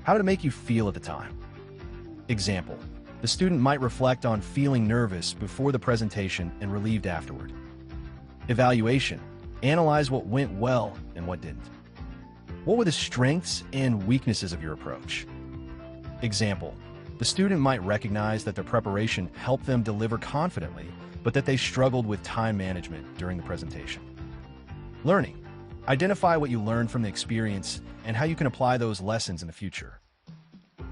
How did it make you feel at the time? Example, the student might reflect on feeling nervous before the presentation and relieved afterward. Evaluation. Analyze what went well and what didn't. What were the strengths and weaknesses of your approach? Example, the student might recognize that their preparation helped them deliver confidently, but that they struggled with time management during the presentation. Learning. Identify what you learned from the experience and how you can apply those lessons in the future.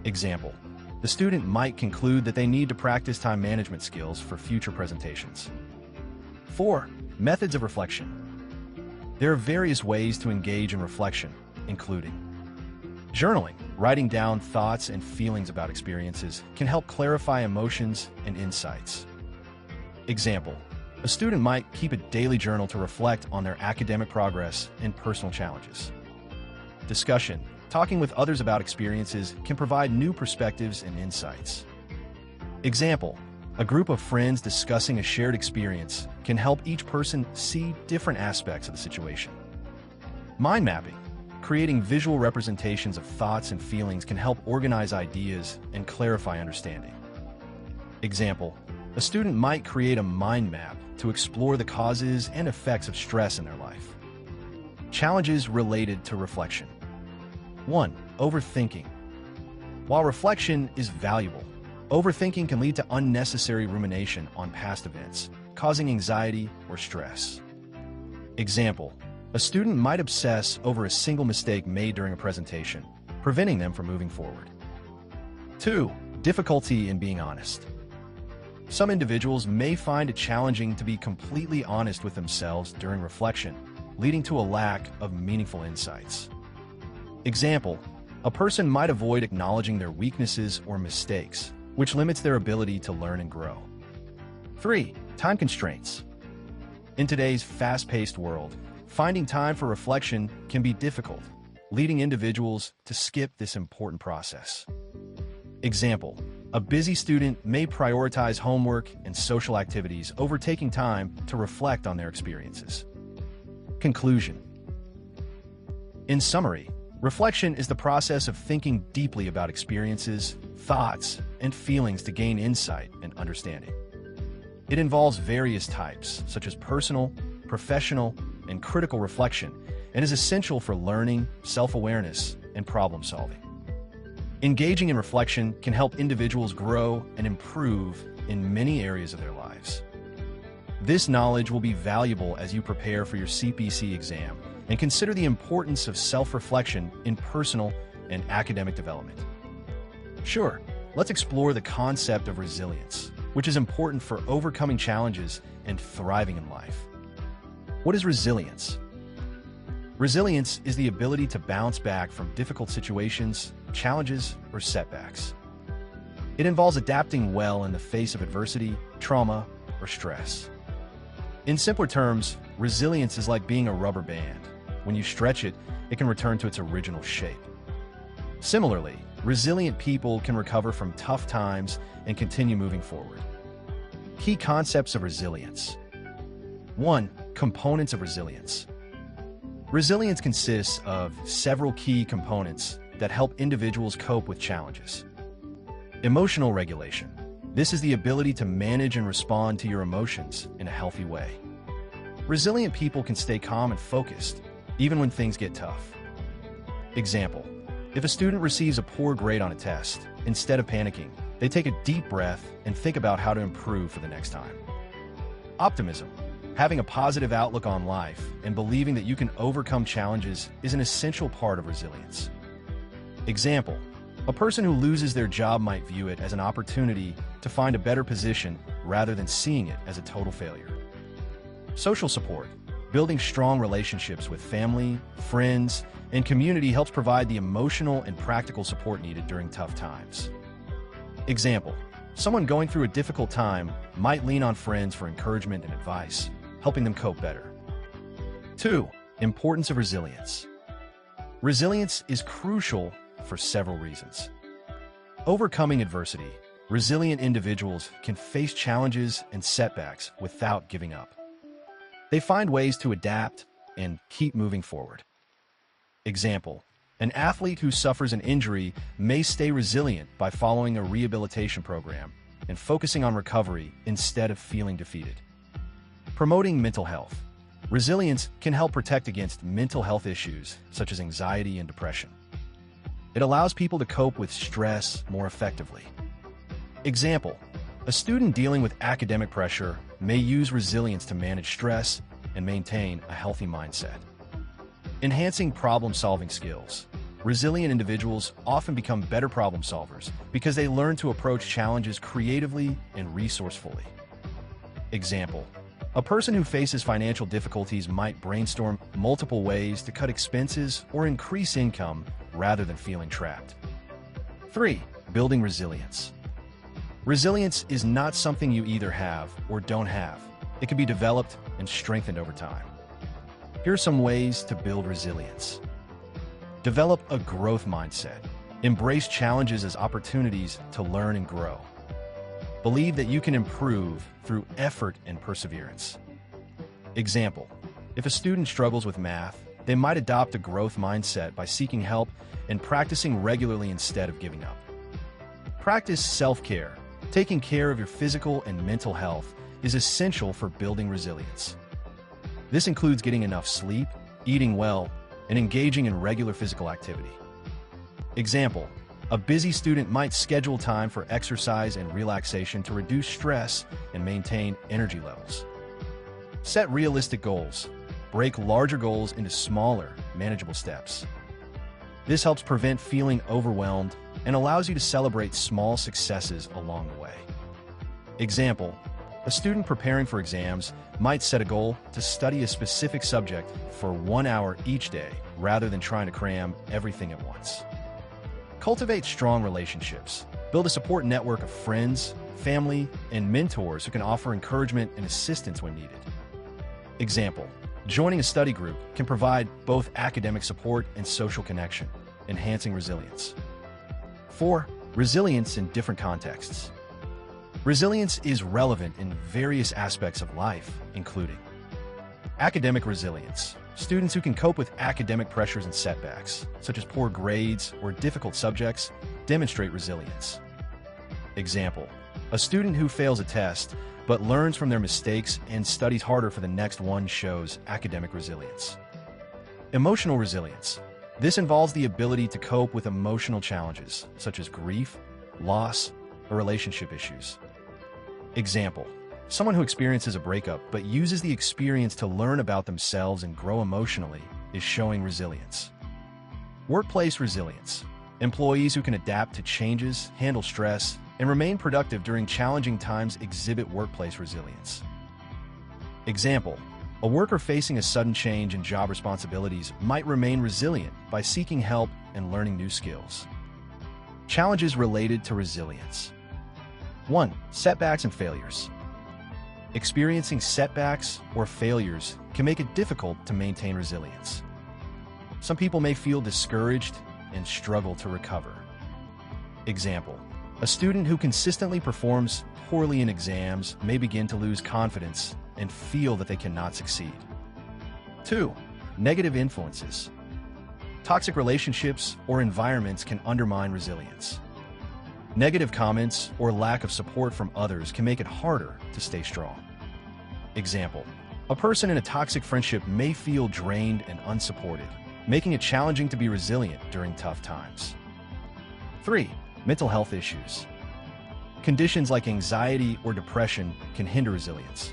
Example, the student might conclude that they need to practice time management skills for future presentations. 4. Methods of reflection. There are various ways to engage in reflection, including journaling. Writing down thoughts and feelings about experiences can help clarify emotions and insights. Example: a student might keep a daily journal to reflect on their academic progress and personal challenges. Discussion. Talking with others about experiences can provide new perspectives and insights. Example: a group of friends discussing a shared experience can help each person see different aspects of the situation. Mind mapping. Creating visual representations of thoughts and feelings can help organize ideas and clarify understanding. Example: a student might create a mind map to explore the causes and effects of stress in their life. Challenges related to reflection. 1. Overthinking. While reflection is valuable, overthinking can lead to unnecessary rumination on past events, causing anxiety or stress. Example: a student might obsess over a single mistake made during a presentation, preventing them from moving forward. 2. Difficulty in being honest. Some individuals may find it challenging to be completely honest with themselves during reflection, leading to a lack of meaningful insights. Example: a person might avoid acknowledging their weaknesses or mistakes, which limits their ability to learn and grow. 3. Time constraints. In today's fast-paced world, finding time for reflection can be difficult, leading individuals to skip this important process. Example: a busy student may prioritize homework and social activities over taking time to reflect on their experiences. Conclusion. In summary, reflection is the process of thinking deeply about experiences, thoughts, and feelings to gain insight and understanding. It involves various types, such as personal, professional, and critical reflection, and is essential for learning, self-awareness, and problem-solving. Engaging in reflection can help individuals grow and improve in many areas of their lives. This knowledge will be valuable as you prepare for your CPC exam and consider the importance of self-reflection in personal and academic development. Sure, let's explore the concept of resilience, which is important for overcoming challenges and thriving in life. What is resilience? Resilience is the ability to bounce back from difficult situations, challenges, or setbacks. It involves adapting well in the face of adversity, trauma, or stress. In simpler terms, resilience is like being a rubber band. When you stretch it, it can return to its original shape. Similarly, resilient people can recover from tough times and continue moving forward. Key concepts of resilience. 1. Components of resilience. Resilience consists of several key components that help individuals cope with challenges. Emotional regulation. This is the ability to manage and respond to your emotions in a healthy way. Resilient people can stay calm and focused, even when things get tough. Example: if a student receives a poor grade on a test, instead of panicking, they take a deep breath and think about how to improve for the next time. Optimism. Having a positive outlook on life and believing that you can overcome challenges is an essential part of resilience. Example: a person who loses their job might view it as an opportunity to find a better position rather than seeing it as a total failure. Social support. Building strong relationships with family, friends, and community helps provide the emotional and practical support needed during tough times. Example: someone going through a difficult time might lean on friends for encouragement and advice, helping them cope better. 2. Importance of resilience. Resilience is crucial for several reasons. Overcoming adversity. Resilient individuals can face challenges and setbacks without giving up. They find ways to adapt and keep moving forward. Example: an athlete who suffers an injury may stay resilient by following a rehabilitation program and focusing on recovery instead of feeling defeated. Promoting mental health. Resilience can help protect against mental health issues such as anxiety and depression. It allows people to cope with stress more effectively. Example: a student dealing with academic pressure may use resilience to manage stress and maintain a healthy mindset. Enhancing problem-solving skills. Resilient individuals often become better problem solvers because they learn to approach challenges creatively and resourcefully. Example: A person who faces financial difficulties might brainstorm multiple ways to cut expenses or increase income rather than feeling trapped. 3. Building resilience. Resilience is not something you either have or don't have. It can be developed and strengthened over time. Here are some ways to build resilience. Develop a growth mindset. Embrace challenges as opportunities to learn and grow. Believe that you can improve through effort and perseverance. Example: if a student struggles with math, they might adopt a growth mindset by seeking help and practicing regularly instead of giving up. Practice self-care. Taking care of your physical and mental health is essential for building resilience. This includes getting enough sleep, eating well, and engaging in regular physical activity. Example: a busy student might schedule time for exercise and relaxation to reduce stress and maintain energy levels. Set realistic goals. Break larger goals into smaller, manageable steps. This helps prevent feeling overwhelmed and allows you to celebrate small successes along the way. Example: a student preparing for exams might set a goal to study a specific subject for 1 hour each day rather than trying to cram everything at once. Cultivate strong relationships. Build a support network of friends, family, and mentors who can offer encouragement and assistance when needed. Example: joining a study group can provide both academic support and social connection, enhancing resilience. 4. Resilience in different contexts. Resilience is relevant in various aspects of life, including academic resilience. Students who can cope with academic pressures and setbacks, such as poor grades or difficult subjects, demonstrate resilience. Example: a student who fails a test but learns from their mistakes and studies harder for the next one shows academic resilience. Emotional resilience. This involves the ability to cope with emotional challenges, such as grief, loss, or relationship issues. Example: someone who experiences a breakup but uses the experience to learn about themselves and grow emotionally is showing resilience. Workplace resilience. Employees who can adapt to changes, handle stress, and remain productive during challenging times exhibit workplace resilience. Example: a worker facing a sudden change in job responsibilities might remain resilient by seeking help and learning new skills. Challenges related to resilience. 1. Setbacks and failures. Experiencing setbacks or failures can make it difficult to maintain resilience. Some people may feel discouraged and struggle to recover. Example: a student who consistently performs poorly in exams may begin to lose confidence and feel that they cannot succeed. 2. Negative influences. Toxic relationships or environments can undermine resilience. Negative comments or lack of support from others can make it harder to stay strong. Example: a person in a toxic friendship may feel drained and unsupported, making it challenging to be resilient during tough times. 3. Mental health issues. Conditions like anxiety or depression can hinder resilience.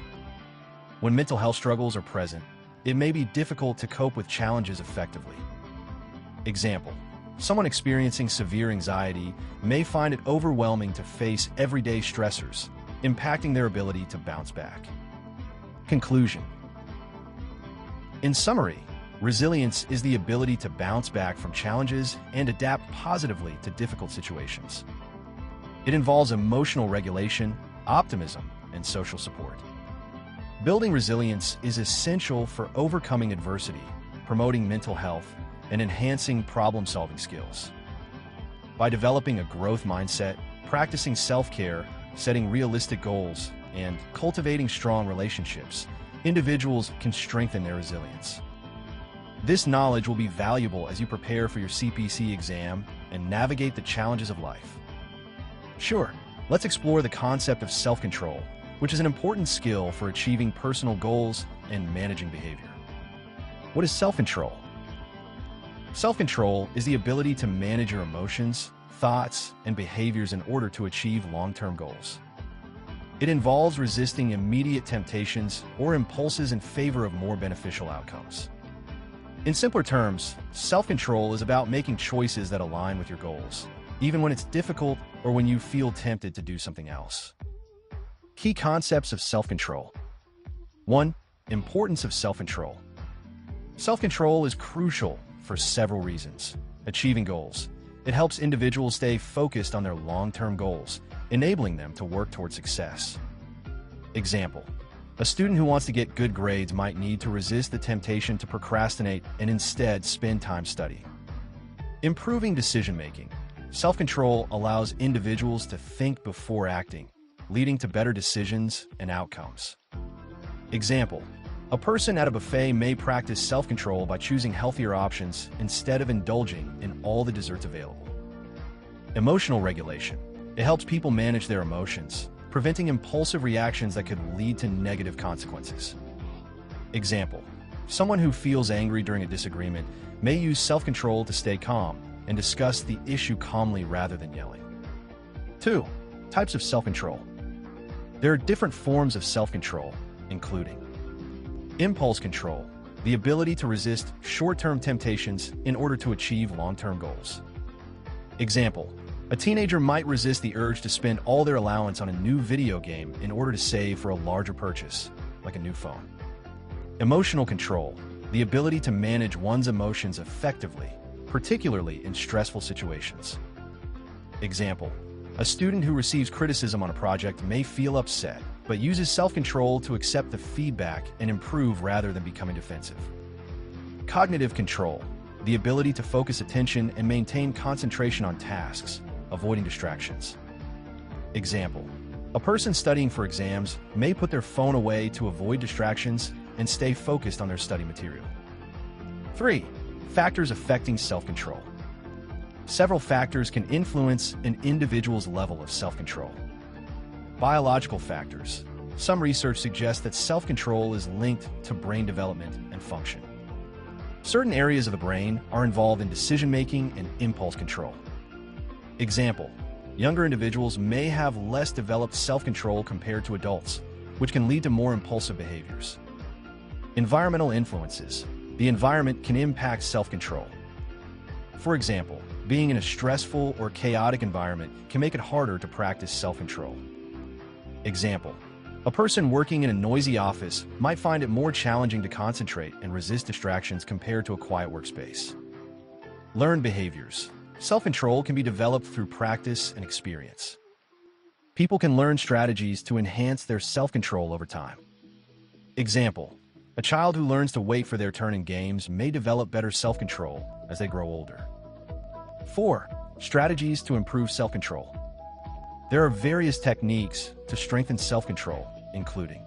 When mental health struggles are present, it may be difficult to cope with challenges effectively. Example: someone experiencing severe anxiety may find it overwhelming to face everyday stressors, impacting their ability to bounce back. Conclusion. In summary, resilience is the ability to bounce back from challenges and adapt positively to difficult situations. It involves emotional regulation, optimism, and social support. Building resilience is essential for overcoming adversity, promoting mental health, and enhancing problem-solving skills. By developing a growth mindset, practicing self-care, setting realistic goals, and cultivating strong relationships, individuals can strengthen their resilience. This knowledge will be valuable as you prepare for your CPC exam and navigate the challenges of life. Sure, let's explore the concept of self-control, which is an important skill for achieving personal goals and managing behavior. What is self-control? Self-control is the ability to manage your emotions, thoughts, and behaviors in order to achieve long-term goals. It involves resisting immediate temptations or impulses in favor of more beneficial outcomes. In simpler terms, self-control is about making choices that align with your goals, even when it's difficult or when you feel tempted to do something else. Key concepts of self-control. 1. Importance of self-control. Self-control is crucial for several reasons. Achieving goals. It helps individuals stay focused on their long-term goals, enabling them to work toward success. Example: a student who wants to get good grades might need to resist the temptation to procrastinate and instead spend time studying. Improving decision-making. Self-control allows individuals to think before acting, leading to better decisions and outcomes. Example: a person at a buffet may practice self-control by choosing healthier options instead of indulging in all the desserts available. Emotional regulation. It helps people manage their emotions, preventing impulsive reactions that could lead to negative consequences. Example: someone who feels angry during a disagreement may use self-control to stay calm and discuss the issue calmly rather than yelling. 2. Types of self-control. There are different forms of self-control, including impulse control, the ability to resist short-term temptations in order to achieve long-term goals. Example: a teenager might resist the urge to spend all their allowance on a new video game in order to save for a larger purchase, like a new phone. Emotional control, the ability to manage one's emotions effectively, particularly in stressful situations. Example: a student who receives criticism on a project may feel upset, but uses self-control to accept the feedback and improve rather than becoming defensive. Cognitive control, the ability to focus attention and maintain concentration on tasks, avoiding distractions. Example: a person studying for exams may put their phone away to avoid distractions and stay focused on their study material. 3. Factors affecting self-control. Several factors can influence an individual's level of self-control. Biological factors. Some research suggests that self-control is linked to brain development and function. Certain areas of the brain are involved in decision-making and impulse control. Example: younger individuals may have less developed self-control compared to adults, which can lead to more impulsive behaviors. Environmental influences. The environment can impact self-control. For example, being in a stressful or chaotic environment can make it harder to practice self-control. Example: a person working in a noisy office might find it more challenging to concentrate and resist distractions compared to a quiet workspace. Learned behaviors. Self-control can be developed through practice and experience. People can learn strategies to enhance their self-control over time. Example: a child who learns to wait for their turn in games may develop better self-control as they grow older. 4. Strategies to improve self-control. There are various techniques to strengthen self-control, including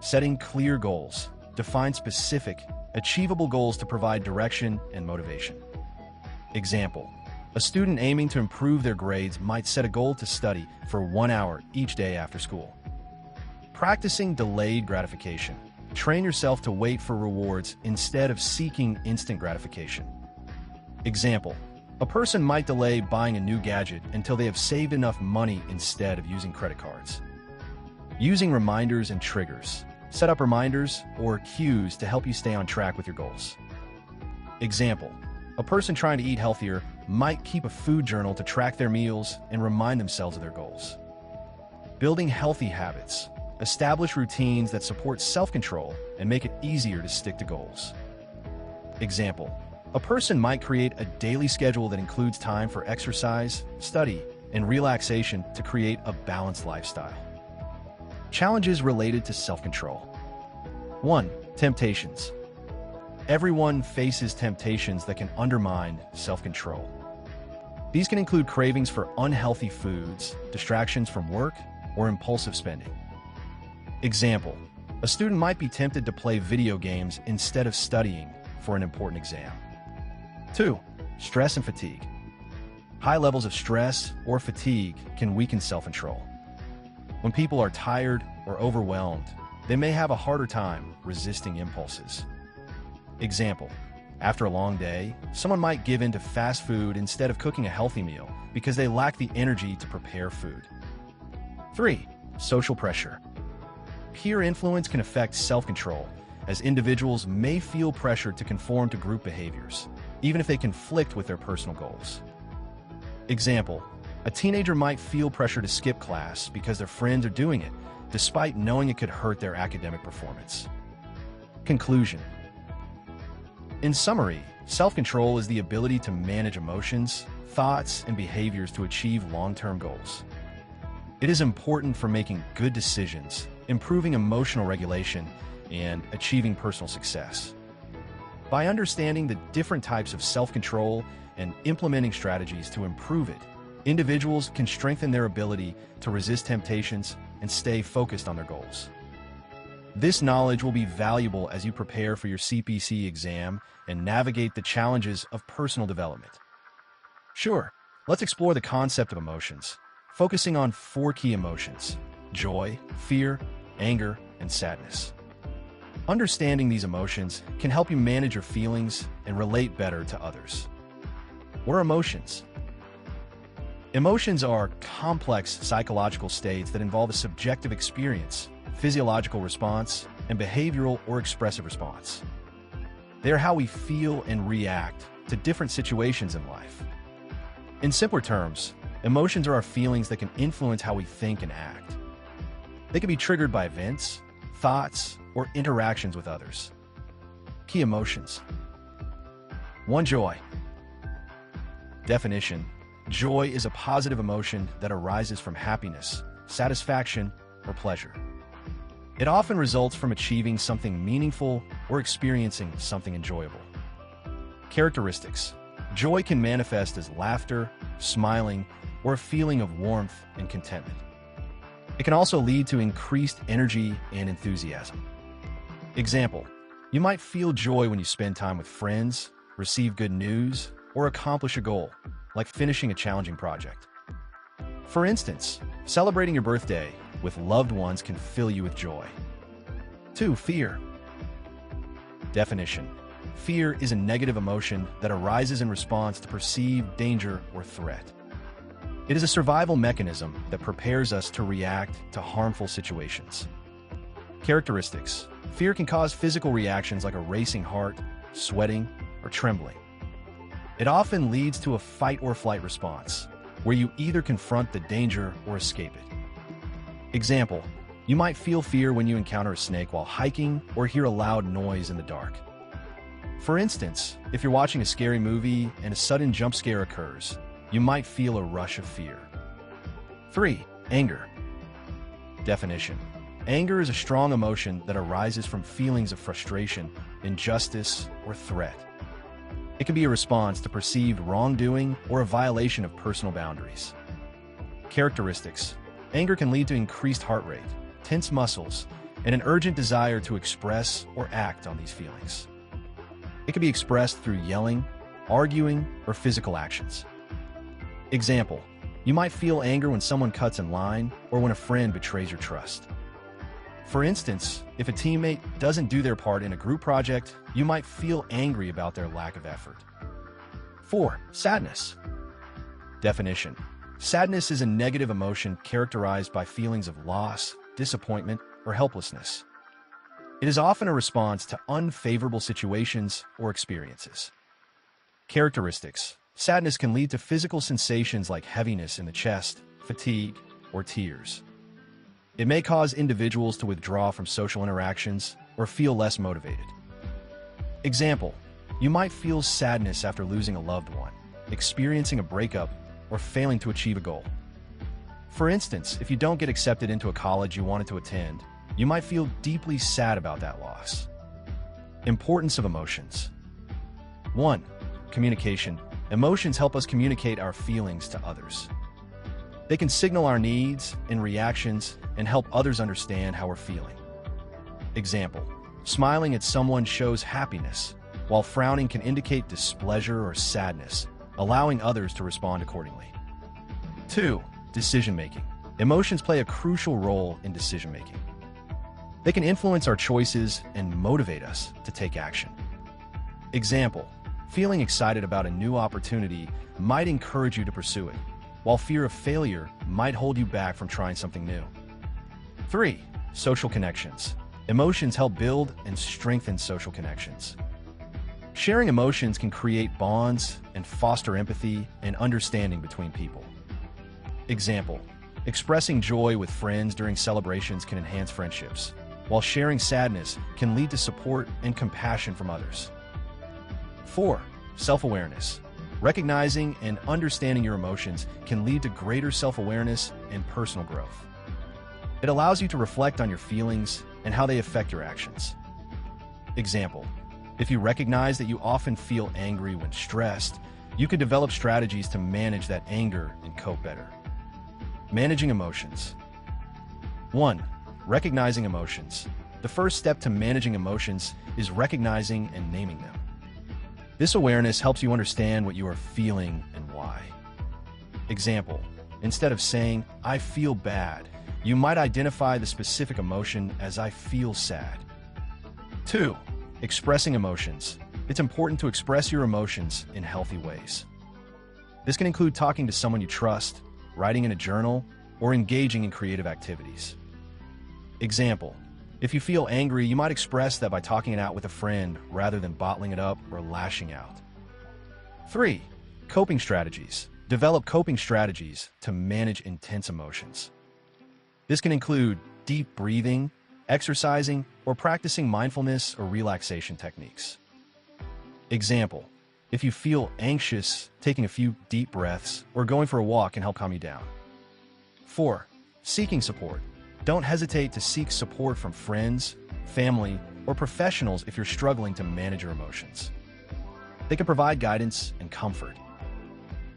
setting clear goals. Define specific, achievable goals to provide direction and motivation. Example: a student aiming to improve their grades might set a goal to study for 1 hour each day after school. Practicing delayed gratification. Train yourself to wait for rewards instead of seeking instant gratification. Example: a person might delay buying a new gadget until they have saved enough money instead of using credit cards. Using reminders and triggers. Set up reminders or cues to help you stay on track with your goals. Example: a person trying to eat healthier might keep a food journal to track their meals and remind themselves of their goals. Building healthy habits. Establish routines that support self-control and make it easier to stick to goals. Example: a person might create a daily schedule that includes time for exercise, study, and relaxation to create a balanced lifestyle. Challenges related to self-control. 1. Temptations. Everyone faces temptations that can undermine self-control. These can include cravings for unhealthy foods, distractions from work, or impulsive spending. Example: a student might be tempted to play video games instead of studying for an important exam. 2. Stress and fatigue. High levels of stress or fatigue can weaken self-control. When people are tired or overwhelmed, they may have a harder time resisting impulses. Example: after a long day, someone might give in to fast food instead of cooking a healthy meal because they lack the energy to prepare food. 3. Social pressure. Peer influence can affect self-control, as individuals may feel pressure to conform to group behaviors, even if they conflict with their personal goals. Example: A teenager might feel pressure to skip class because their friends are doing it, despite knowing it could hurt their academic performance. Conclusion. In summary, self-control is the ability to manage emotions, thoughts, and behaviors to achieve long-term goals. It is important for making good decisions, improving emotional regulation, and achieving personal success. By understanding the different types of self-control and implementing strategies to improve it, individuals can strengthen their ability to resist temptations and stay focused on their goals. This knowledge will be valuable as you prepare for your CPC exam and navigate the challenges of personal development. Sure, let's explore the concept of emotions, focusing on 4 key emotions: joy, fear, anger, and sadness. Understanding these emotions can help you manage your feelings and relate better to others. What are emotions? Emotions are complex psychological states that involve a subjective experience, physiological response, and behavioral or expressive response. They are how we feel and react to different situations in life. In simpler terms, emotions are our feelings that can influence how we think and act. They can be triggered by events, thoughts, or interactions with others. Key emotions. 1. Joy. Definition: joy is a positive emotion that arises from happiness, satisfaction, or pleasure. It often results from achieving something meaningful or experiencing something enjoyable. Characteristics: joy can manifest as laughter, smiling, or a feeling of warmth and contentment. It can also lead to increased energy and enthusiasm. Example: you might feel joy when you spend time with friends, receive good news, or accomplish a goal, like finishing a challenging project. For instance, celebrating your birthday with loved ones can fill you with joy. 2. Fear. Definition: fear is a negative emotion that arises in response to perceived danger or threat. It is a survival mechanism that prepares us to react to harmful situations. Characteristics: fear can cause physical reactions like a racing heart, sweating, or trembling. It often leads to a fight or flight response, where you either confront the danger or escape it. Example: you might feel fear when you encounter a snake while hiking or hear a loud noise in the dark. For instance, if you're watching a scary movie and a sudden jump scare occurs, you might feel a rush of fear. 3. Anger. Definition: anger is a strong emotion that arises from feelings of frustration, injustice, or threat. It can be a response to perceived wrongdoing or a violation of personal boundaries. Characteristics: anger can lead to increased heart rate, tense muscles, and an urgent desire to express or act on these feelings. It can be expressed through yelling, arguing, or physical actions. Example: you might feel anger when someone cuts in line or when a friend betrays your trust. For instance, if a teammate doesn't do their part in a group project, you might feel angry about their lack of effort. 4. Sadness. Definition: sadness is a negative emotion characterized by feelings of loss, disappointment, or helplessness. It is often a response to unfavorable situations or experiences. Characteristics: sadness can lead to physical sensations like heaviness in the chest, fatigue, or tears. It may cause individuals to withdraw from social interactions or feel less motivated. Example: you might feel sadness after losing a loved one, experiencing a breakup, or failing to achieve a goal. For instance, if you don't get accepted into a college you wanted to attend, you might feel deeply sad about that loss. Importance of emotions. 1. Communication. Emotions help us communicate our feelings to others. They can signal our needs and reactions and help others understand how we're feeling. Example: smiling at someone shows happiness, while frowning can indicate displeasure or sadness, allowing others to respond accordingly. 2. Decision-making. Emotions play a crucial role in decision-making. They can influence our choices and motivate us to take action. Example: feeling excited about a new opportunity might encourage you to pursue it, while fear of failure might hold you back from trying something new. 3. Social connections. Emotions help build and strengthen social connections. Sharing emotions can create bonds and foster empathy and understanding between people. Example, expressing joy with friends during celebrations can enhance friendships, while sharing sadness can lead to support and compassion from others. 4. Self-awareness. Recognizing and understanding your emotions can lead to greater self-awareness and personal growth. It allows you to reflect on your feelings and how they affect your actions. Example, if you recognize that you often feel angry when stressed, you can develop strategies to manage that anger and cope better. Managing emotions. 1. Recognizing emotions. The first step to managing emotions is recognizing and naming them. This awareness helps you understand what you are feeling and why. Example, instead of saying, "I feel bad," you might identify the specific emotion as "I feel sad." 2. Expressing emotions. It's important to express your emotions in healthy ways. This can include talking to someone you trust, writing in a journal, or engaging in creative activities. Example, if you feel angry, you might express that by talking it out with a friend rather than bottling it up or lashing out. 3. Coping strategies. Develop coping strategies to manage intense emotions. This can include deep breathing, exercising, or practicing mindfulness or relaxation techniques. Example, if you feel anxious, taking a few deep breaths or going for a walk can help calm you down. 4. Seeking support. Don't hesitate to seek support from friends, family, or professionals if you're struggling to manage your emotions. They can provide guidance and comfort.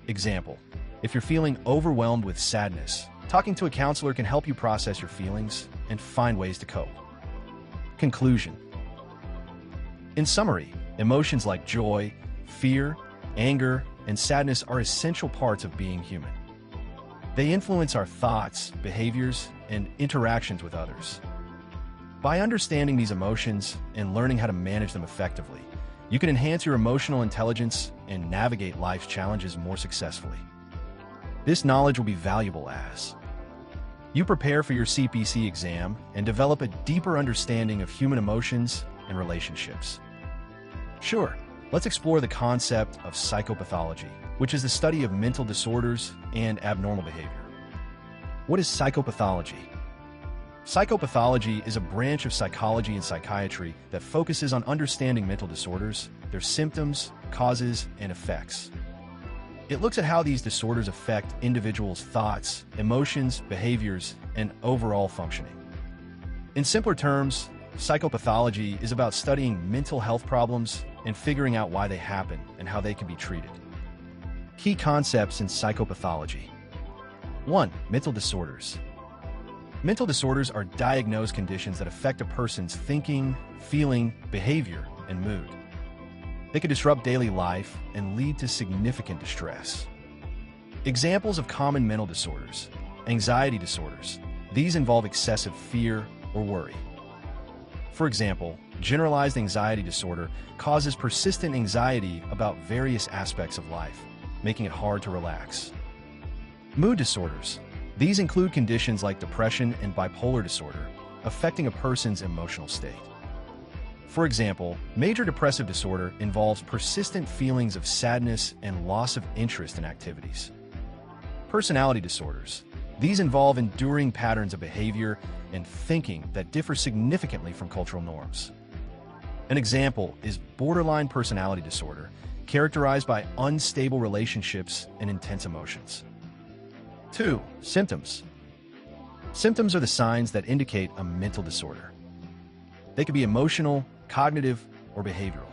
Example, if you're feeling overwhelmed with sadness, talking to a counselor can help you process your feelings and find ways to cope. Conclusion. In summary, emotions like joy, fear, anger, and sadness are essential parts of being human. They influence our thoughts, behaviors, and interactions with others. By understanding these emotions and learning how to manage them effectively, you can enhance your emotional intelligence and navigate life's challenges more successfully. This knowledge will be valuable as you prepare for your CPC exam and develop a deeper understanding of human emotions and relationships. Sure, let's explore the concept of psychopathology, which is the study of mental disorders and abnormal behavior. What is psychopathology? Psychopathology is a branch of psychology and psychiatry that focuses on understanding mental disorders, their symptoms, causes, and effects. It looks at how these disorders affect individuals' thoughts, emotions, behaviors, and overall functioning. In simpler terms, psychopathology is about studying mental health problems and figuring out why they happen and how they can be treated. Key concepts in psychopathology. 1. Mental disorders. Mental disorders are diagnosed conditions that affect a person's thinking, feeling, behavior, and mood. They can disrupt daily life and lead to significant distress. Examples of common mental disorders. Anxiety disorders. These involve excessive fear or worry. For example, generalized anxiety disorder causes persistent anxiety about various aspects of life, making it hard to relax. Mood disorders. These include conditions like depression and bipolar disorder, affecting a person's emotional state. For example, major depressive disorder involves persistent feelings of sadness and loss of interest in activities. Personality disorders. These involve enduring patterns of behavior and thinking that differ significantly from cultural norms. An example is borderline personality disorder, characterized by unstable relationships and intense emotions. 2. Symptoms. Symptoms are the signs that indicate a mental disorder. They could be emotional, cognitive, or behavioral.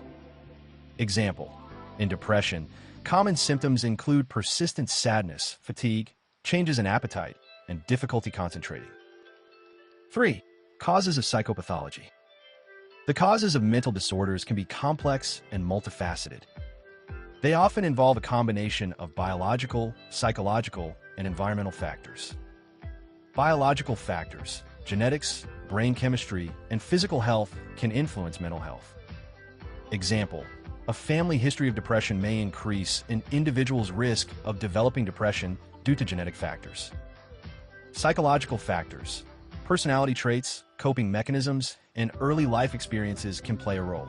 Example, in depression, common symptoms include persistent sadness, fatigue, changes in appetite, and difficulty concentrating. 3. Causes of psychopathology. The causes of mental disorders can be complex and multifaceted. They often involve a combination of biological, psychological, and environmental factors. Biological factors, genetics, brain chemistry, and physical health can influence mental health. Example, a family history of depression may increase an individual's risk of developing depression due to genetic factors. Psychological factors, personality traits, coping mechanisms, and early life experiences can play a role.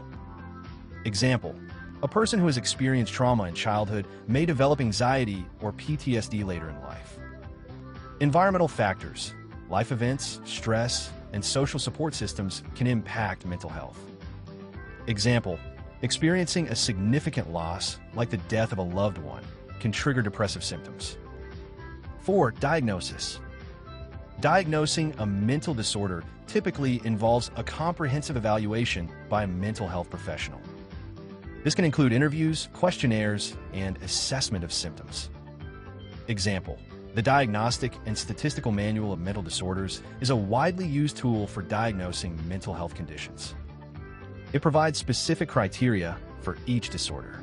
Example, a person who has experienced trauma in childhood may develop anxiety or PTSD later in life. Environmental factors, life events, stress, and social support systems can impact mental health. Example, experiencing a significant loss, like the death of a loved one, can trigger depressive symptoms. 4. Diagnosis. Diagnosing a mental disorder typically involves a comprehensive evaluation by a mental health professional. This can include interviews, questionnaires, and assessment of symptoms. Example, the Diagnostic and Statistical Manual of Mental Disorders is a widely used tool for diagnosing mental health conditions. It provides specific criteria for each disorder.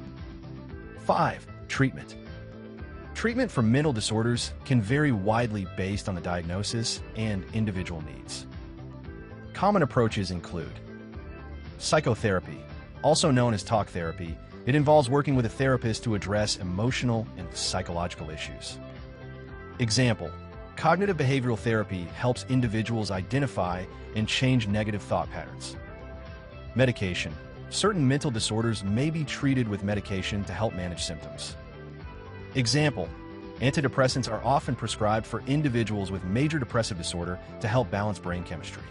5. Treatment. Treatment for mental disorders can vary widely based on the diagnosis and individual needs. Common approaches include psychotherapy, also known as talk therapy. It involves working with a therapist to address emotional and psychological issues. Example, cognitive behavioral therapy helps individuals identify and change negative thought patterns. Medication. Certain mental disorders may be treated with medication to help manage symptoms. Example, antidepressants are often prescribed for individuals with major depressive disorder to help balance brain chemistry.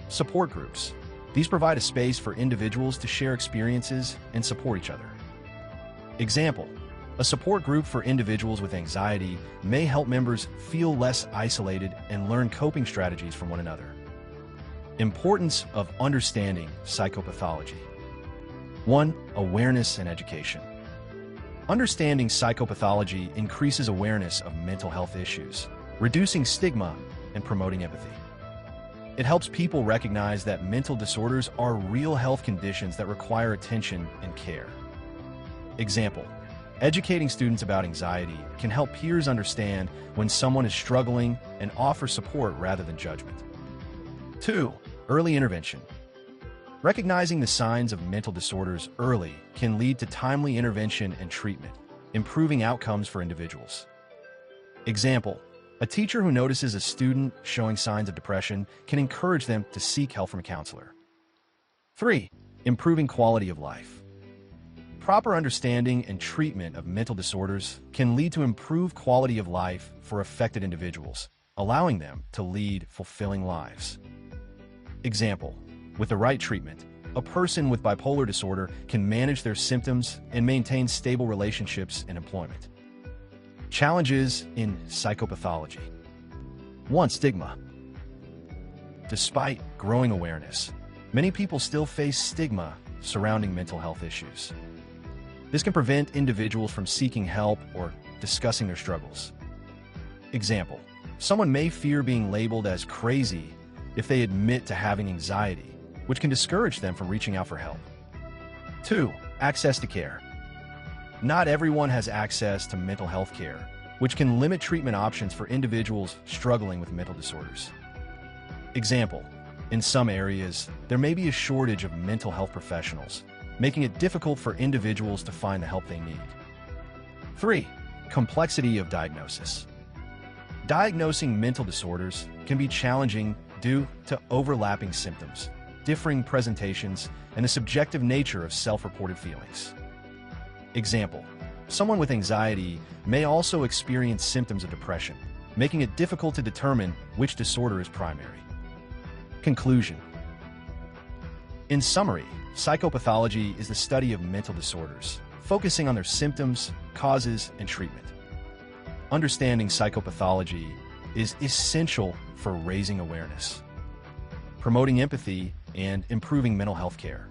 Support groups. These provide a space for individuals to share experiences and support each other. Example, a support group for individuals with anxiety may help members feel less isolated and learn coping strategies from one another. Importance of understanding psychopathology. 1. Awareness and education. Understanding psychopathology increases awareness of mental health issues, reducing stigma and promoting empathy. It helps people recognize that mental disorders are real health conditions that require attention and care. Example, educating students about anxiety can help peers understand when someone is struggling and offer support rather than judgment. 2. Early intervention. Recognizing the signs of mental disorders early can lead to timely intervention and treatment, improving outcomes for individuals. Example, a teacher who notices a student showing signs of depression can encourage them to seek help from a counselor. 3. Improving quality of life. Proper understanding and treatment of mental disorders can lead to improved quality of life for affected individuals, allowing them to lead fulfilling lives. Example, with the right treatment, a person with bipolar disorder can manage their symptoms and maintain stable relationships and employment. Challenges in psychopathology. 1. Stigma. Despite growing awareness, many people still face stigma surrounding mental health issues. This can prevent individuals from seeking help or discussing their struggles. Example, someone may fear being labeled as crazy if they admit to having anxiety, which can discourage them from reaching out for help. 2. Access to care. Not everyone has access to mental health care, which can limit treatment options for individuals struggling with mental disorders. Example, in some areas, there may be a shortage of mental health professionals, making it difficult for individuals to find the help they need. 3. Complexity of diagnosis. Diagnosing mental disorders can be challenging due to overlapping symptoms, differing presentations, and the subjective nature of self-reported feelings. Example, someone with anxiety may also experience symptoms of depression, making it difficult to determine which disorder is primary. Conclusion. In summary, psychopathology is the study of mental disorders, focusing on their symptoms, causes, and treatment. Understanding psychopathology is essential for raising awareness, promoting empathy, and improving mental health care.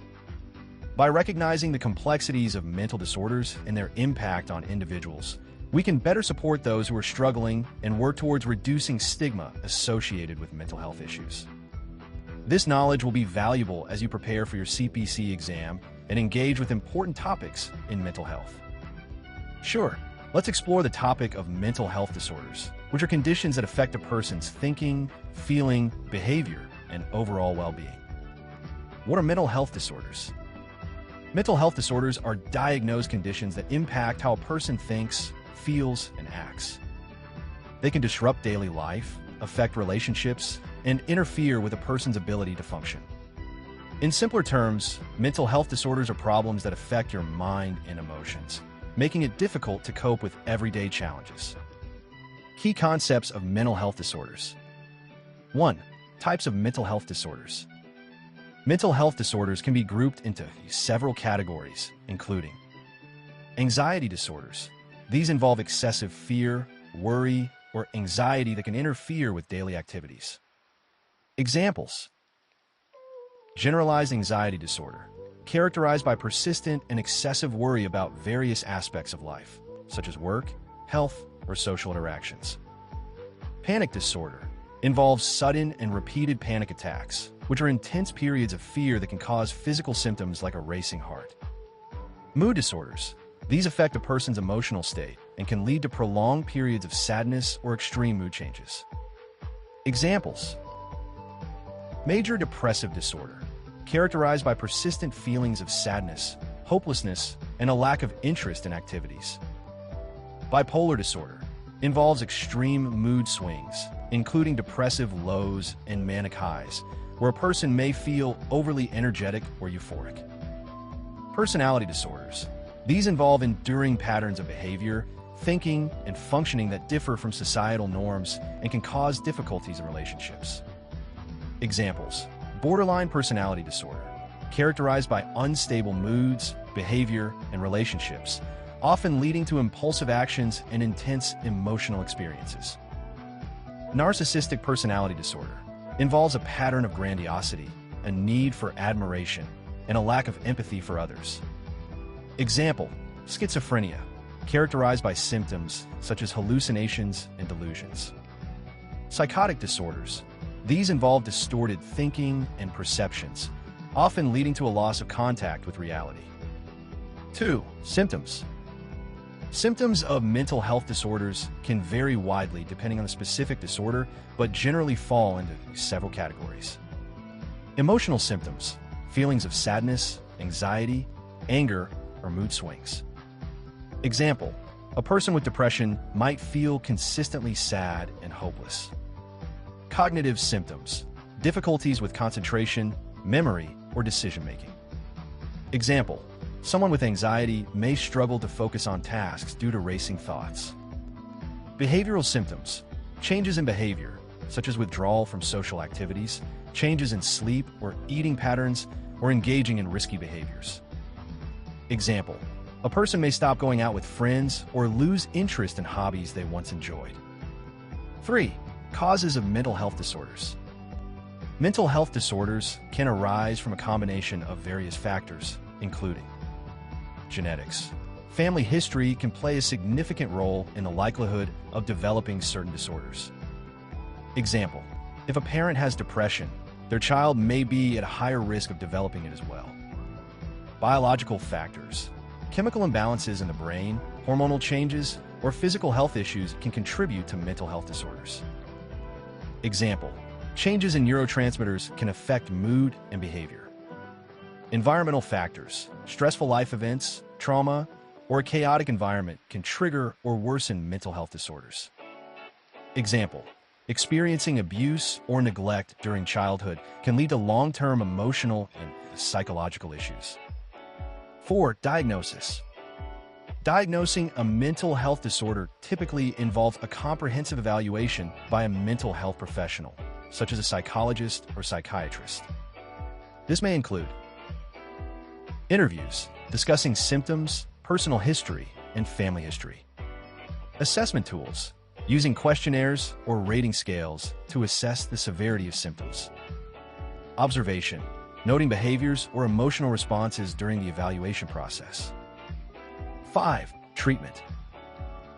By recognizing the complexities of mental disorders and their impact on individuals, we can better support those who are struggling and work towards reducing stigma associated with mental health issues. This knowledge will be valuable as you prepare for your CPC exam and engage with important topics in mental health. Sure, let's explore the topic of mental health disorders, which are conditions that affect a person's thinking, feeling, behavior, and overall well-being. What are mental health disorders? Mental health disorders are diagnosed conditions that impact how a person thinks, feels, and acts. They can disrupt daily life, affect relationships, and interfere with a person's ability to function. In simpler terms, mental health disorders are problems that affect your mind and emotions, making it difficult to cope with everyday challenges. Key concepts of mental health disorders. 1. Types of mental health disorders. Mental health disorders can be grouped into several categories, including anxiety disorders. These involve excessive fear, worry, or anxiety that can interfere with daily activities. Examples: generalized anxiety disorder, characterized by persistent and excessive worry about various aspects of life, such as work, health, or social interactions. Panic disorder involves sudden and repeated panic attacks, which are intense periods of fear that can cause physical symptoms like a racing heart. Mood disorders. These affect a person's emotional state and can lead to prolonged periods of sadness or extreme mood changes. Examples: major depressive disorder, characterized by persistent feelings of sadness, hopelessness, and a lack of interest in activities. Bipolar disorder involves extreme mood swings, including depressive lows and manic highs, where a person may feel overly energetic or euphoric. Personality disorders. These involve enduring patterns of behavior, thinking, and functioning that differ from societal norms and can cause difficulties in relationships. Examples: borderline personality disorder, characterized by unstable moods, behavior, and relationships, often leading to impulsive actions and intense emotional experiences. Narcissistic personality disorder involves a pattern of grandiosity, a need for admiration, and a lack of empathy for others. Example: schizophrenia, characterized by symptoms such as hallucinations and delusions. Psychotic disorders. These involve distorted thinking and perceptions, often leading to a loss of contact with reality. 2. Symptoms. Symptoms of mental health disorders can vary widely depending on the specific disorder, but generally fall into several categories. Emotional symptoms: feelings of sadness, anxiety, anger, or mood swings. Example: a person with depression might feel consistently sad and hopeless. Cognitive symptoms: difficulties with concentration, memory, or decision-making. Example: someone with anxiety may struggle to focus on tasks due to racing thoughts. Behavioral symptoms: changes in behavior, such as withdrawal from social activities, changes in sleep or eating patterns, or engaging in risky behaviors. Example: a person may stop going out with friends or lose interest in hobbies they once enjoyed. 3. Causes of mental health disorders. Mental health disorders can arise from a combination of various factors, including genetics. Family history can play a significant role in the likelihood of developing certain disorders. Example: if a parent has depression, their child may be at a higher risk of developing it as well. Biological factors. Chemical imbalances in the brain, hormonal changes, or physical health issues can contribute to mental health disorders. Example: changes in neurotransmitters can affect mood and behavior. Environmental factors. Stressful life events, trauma, or a chaotic environment can trigger or worsen mental health disorders. Example: experiencing abuse or neglect during childhood can lead to long-term emotional and psychological issues. 4. Diagnosis. Diagnosing a mental health disorder typically involves a comprehensive evaluation by a mental health professional, such as a psychologist or psychiatrist. This may include interviews, discussing symptoms, personal history, and family history. Assessment tools, using questionnaires or rating scales to assess the severity of symptoms. Observation, noting behaviors or emotional responses during the evaluation process. 5. Treatment.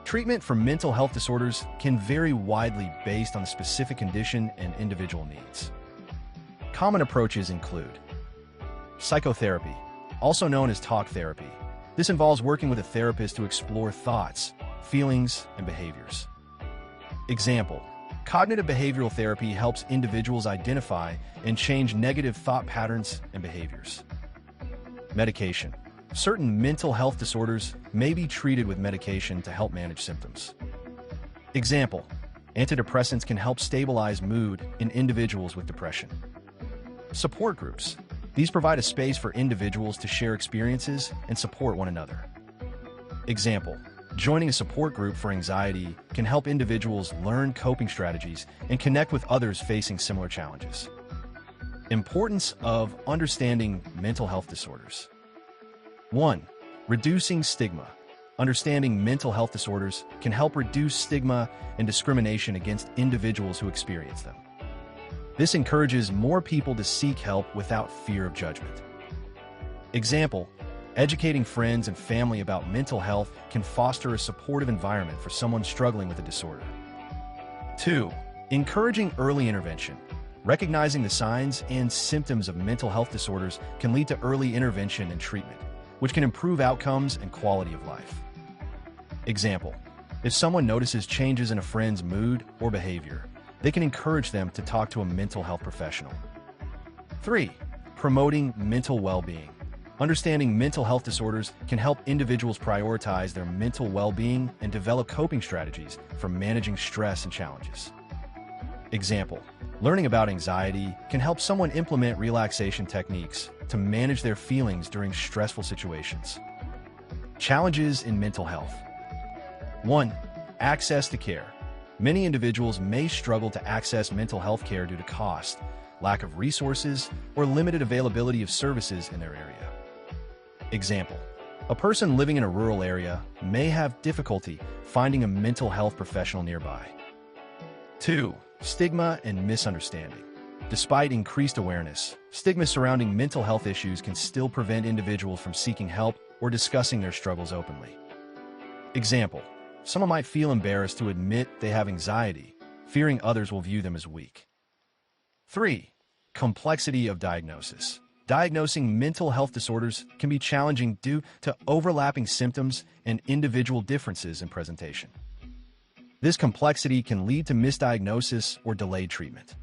Treatment for mental health disorders can vary widely based on the specific condition and individual needs. Common approaches include psychotherapy, also known as talk therapy. This involves working with a therapist to explore thoughts, feelings, and behaviors. Example: cognitive behavioral therapy helps individuals identify and change negative thought patterns and behaviors. Medication. Certain mental health disorders may be treated with medication to help manage symptoms. Example: antidepressants can help stabilize mood in individuals with depression. Support groups. These provide a space for individuals to share experiences and support one another. Example: Joining a support group for anxiety can help individuals learn coping strategies and connect with others facing similar challenges. Importance of understanding mental health disorders. 1. Reducing stigma. Understanding mental health disorders can help reduce stigma and discrimination against individuals who experience them. This encourages more people to seek help without fear of judgment. Example: educating friends and family about mental health can foster a supportive environment for someone struggling with a disorder. 2. Encouraging early intervention. Recognizing the signs and symptoms of mental health disorders can lead to early intervention and treatment, which can improve outcomes and quality of life. Example: if someone notices changes in a friend's mood or behavior, they can encourage them to talk to a mental health professional. 3. Promoting mental well-being. Understanding mental health disorders can help individuals prioritize their mental well-being and develop coping strategies for managing stress and challenges. Example: learning about anxiety can help someone implement relaxation techniques to manage their feelings during stressful situations. Challenges in mental health. 1. Access to care. Many individuals may struggle to access mental health care due to cost, lack of resources, or limited availability of services in their area. Example: a person living in a rural area may have difficulty finding a mental health professional nearby. 2. Stigma and misunderstanding. Despite increased awareness, stigma surrounding mental health issues can still prevent individuals from seeking help or discussing their struggles openly. Example: someone might feel embarrassed to admit they have anxiety, fearing others will view them as weak. 3. Complexity of diagnosis. Diagnosing mental health disorders can be challenging due to overlapping symptoms and individual differences in presentation. This complexity can lead to misdiagnosis or delayed treatment.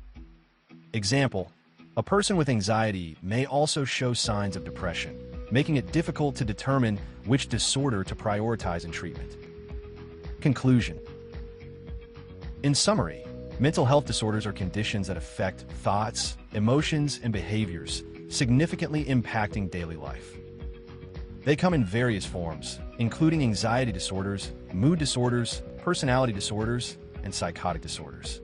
Example: a person with anxiety may also show signs of depression, making it difficult to determine which disorder to prioritize in treatment. Conclusion. In summary, mental health disorders are conditions that affect thoughts, emotions, and behaviors, significantly impacting daily life. They come in various forms, including anxiety disorders, mood disorders, personality disorders, and psychotic disorders.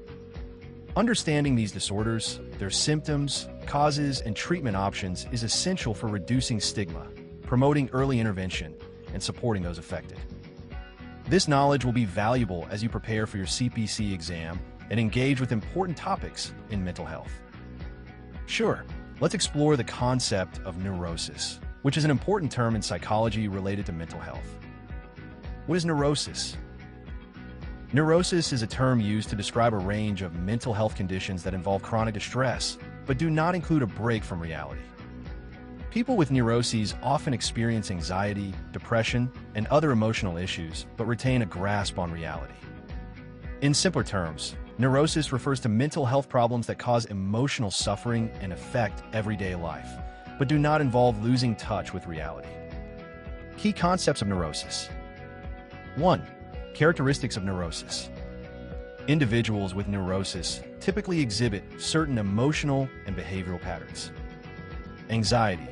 Understanding these disorders, their symptoms, causes, and treatment options is essential for reducing stigma, promoting early intervention, and supporting those affected. This knowledge will be valuable as you prepare for your CPC exam and engage with important topics in mental health. Sure, let's explore the concept of neurosis, which is an important term in psychology related to mental health. What is neurosis? Neurosis is a term used to describe a range of mental health conditions that involve chronic distress, but do not include a break from reality. People with neuroses often experience anxiety, depression, and other emotional issues, but retain a grasp on reality. In simpler terms, neurosis refers to mental health problems that cause emotional suffering and affect everyday life, but do not involve losing touch with reality. Key concepts of neurosis. 1. Characteristics of neurosis. Individuals with neurosis typically exhibit certain emotional and behavioral patterns. Anxiety.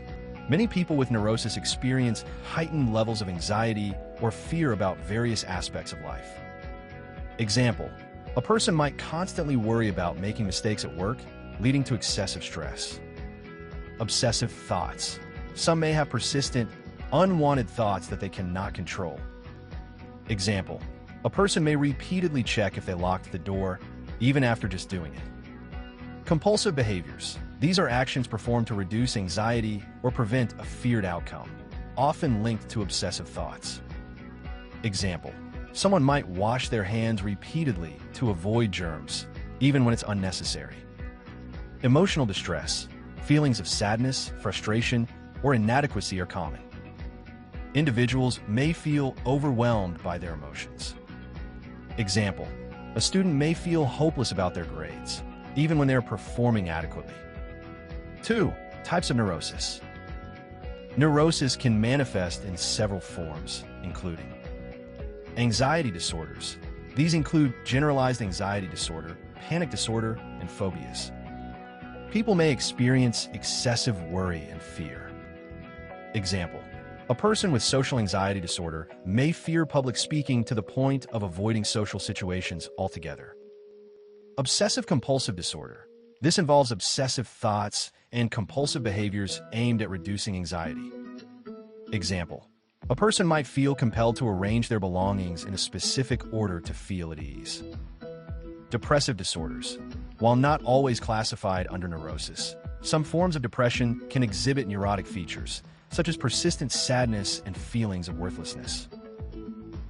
Many people with neurosis experience heightened levels of anxiety or fear about various aspects of life. Example: a person might constantly worry about making mistakes at work, leading to excessive stress. Obsessive thoughts. Some may have persistent, unwanted thoughts that they cannot control. Example: a person may repeatedly check if they locked the door, even after just doing it. Compulsive behaviors. These are actions performed to reduce anxiety or prevent a feared outcome, often linked to obsessive thoughts. Example: someone might wash their hands repeatedly to avoid germs, even when it's unnecessary. Emotional distress. Feelings of sadness, frustration, or inadequacy are common. Individuals may feel overwhelmed by their emotions. Example: a student may feel hopeless about their grades, even when they are performing adequately. 2. Types of neurosis. Neurosis can manifest in several forms, including anxiety disorders. These include generalized anxiety disorder, panic disorder, and phobias. People may experience excessive worry and fear. Example: A person with social anxiety disorder may fear public speaking to the point of avoiding social situations altogether. Obsessive-compulsive disorder. This involves obsessive thoughts and compulsive behaviors aimed at reducing anxiety. Example: a person might feel compelled to arrange their belongings in a specific order to feel at ease. Depressive disorders. While not always classified under neurosis, some forms of depression can exhibit neurotic features, such as persistent sadness and feelings of worthlessness.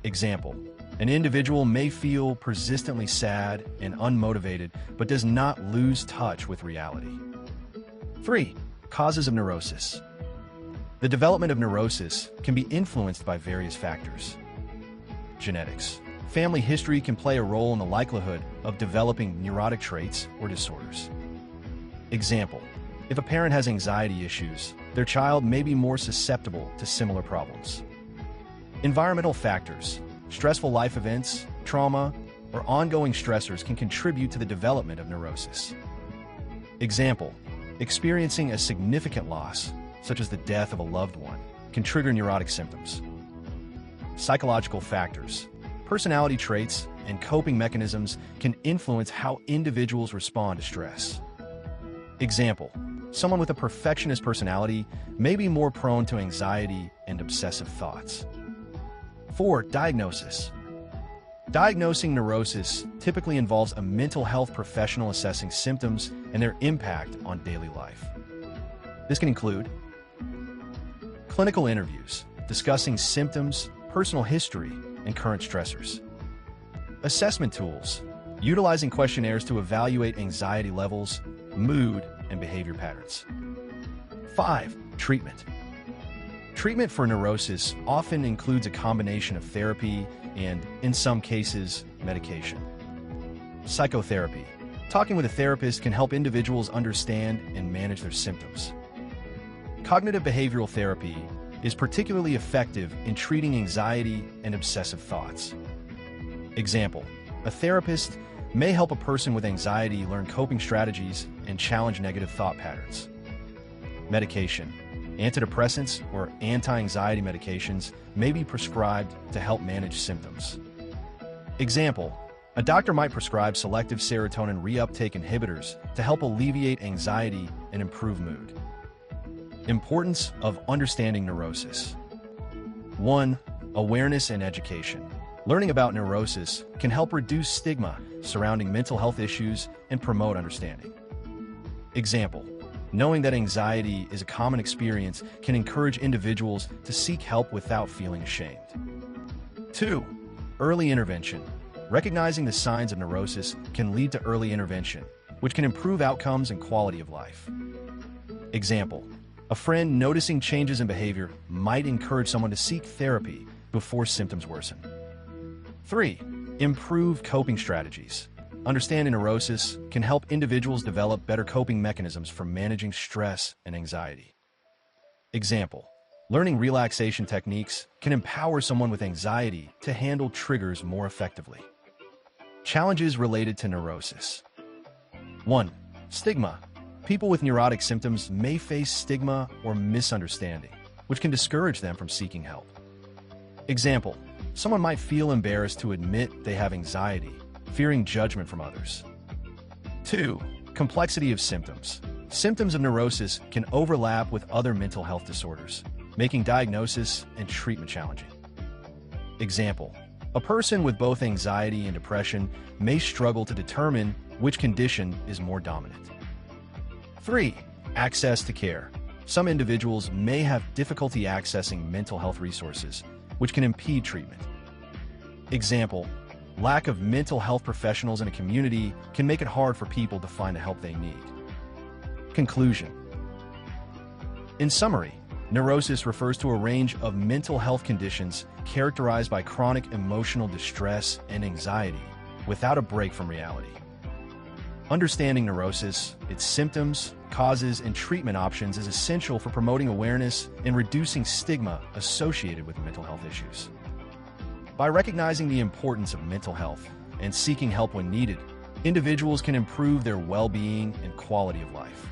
Example: an individual may feel persistently sad and unmotivated, but does not lose touch with reality. 3. Causes of neurosis. The development of neurosis can be influenced by various factors. Genetics. Family history can play a role in the likelihood of developing neurotic traits or disorders. Example: if a parent has anxiety issues, their child may be more susceptible to similar problems. Environmental factors. Stressful life events, trauma, or ongoing stressors can contribute to the development of neurosis. Example: experiencing a significant loss, such as the death of a loved one, can trigger neurotic symptoms. Psychological factors. Personality traits and coping mechanisms can influence how individuals respond to stress. Example: someone with a perfectionist personality may be more prone to anxiety and obsessive thoughts. 4. Diagnosis. Diagnosing neurosis typically involves a mental health professional assessing symptoms and their impact on daily life. This can include clinical interviews, discussing symptoms, personal history, and current stressors. Assessment tools, utilizing questionnaires to evaluate anxiety levels, mood, and behavior patterns. 5. Treatment. Treatment for neurosis often includes a combination of therapy and, in some cases, medication. Psychotherapy. Talking with a therapist can help individuals understand and manage their symptoms. Cognitive behavioral therapy is particularly effective in treating anxiety and obsessive thoughts. Example: a therapist may help a person with anxiety learn coping strategies and challenge negative thought patterns. Medication. Antidepressants or anti-anxiety medications may be prescribed to help manage symptoms. Example: a doctor might prescribe selective serotonin reuptake inhibitors to help alleviate anxiety and improve mood. Importance of understanding neurosis. 1. Awareness and education. Learning about neurosis can help reduce stigma surrounding mental health issues and promote understanding. Example: knowing that anxiety is a common experience can encourage individuals to seek help without feeling ashamed. 2. Early intervention. Recognizing the signs of neurosis can lead to early intervention, which can improve outcomes and quality of life. Example: a friend noticing changes in behavior might encourage someone to seek therapy before symptoms worsen. 3. Improve coping strategies. Understanding neurosis can help individuals develop better coping mechanisms for managing stress and anxiety. Example: learning relaxation techniques can empower someone with anxiety to handle triggers more effectively. Challenges related to neurosis. 1. Stigma. People with neurotic symptoms may face stigma or misunderstanding, which can discourage them from seeking help. Example: someone might feel embarrassed to admit they have anxiety, fearing judgment from others. 2. Complexity of symptoms. Symptoms of neurosis can overlap with other mental health disorders, making diagnosis and treatment challenging. Example: a person with both anxiety and depression may struggle to determine which condition is more dominant. 3. Access to care. Some individuals may have difficulty accessing mental health resources, which can impede treatment. Example: lack of mental health professionals in a community can make it hard for people to find the help they need. Conclusion. In summary, neurosis refers to a range of mental health conditions characterized by chronic emotional distress and anxiety without a break from reality. Understanding neurosis, its symptoms, causes, and treatment options is essential for promoting awareness and reducing stigma associated with mental health issues. By recognizing the importance of mental health and seeking help when needed, individuals can improve their well-being and quality of life.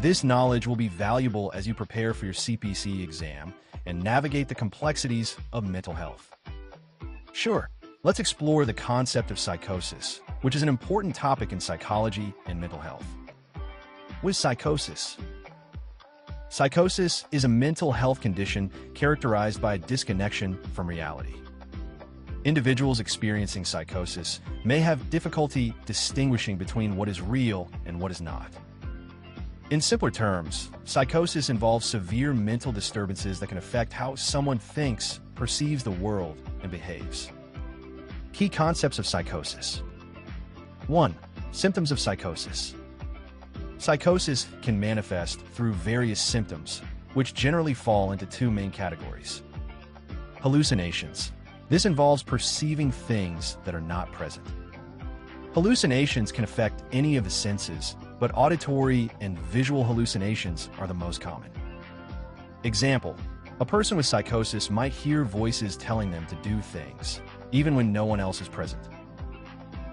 This knowledge will be valuable as you prepare for your CPC exam and navigate the complexities of mental health. Sure, let's explore the concept of psychosis, which is an important topic in psychology and mental health. What is psychosis? Psychosis is a mental health condition characterized by a disconnection from reality. Individuals experiencing psychosis may have difficulty distinguishing between what is real and what is not. In simpler terms, psychosis involves severe mental disturbances that can affect how someone thinks, perceives the world, and behaves. Key concepts of psychosis. 1. Symptoms of psychosis. Psychosis can manifest through various symptoms, which generally fall into two main categories. Hallucinations. This involves perceiving things that are not present. Hallucinations can affect any of the senses, but auditory and visual hallucinations are the most common. Example: a person with psychosis might hear voices telling them to do things, even when no one else is present.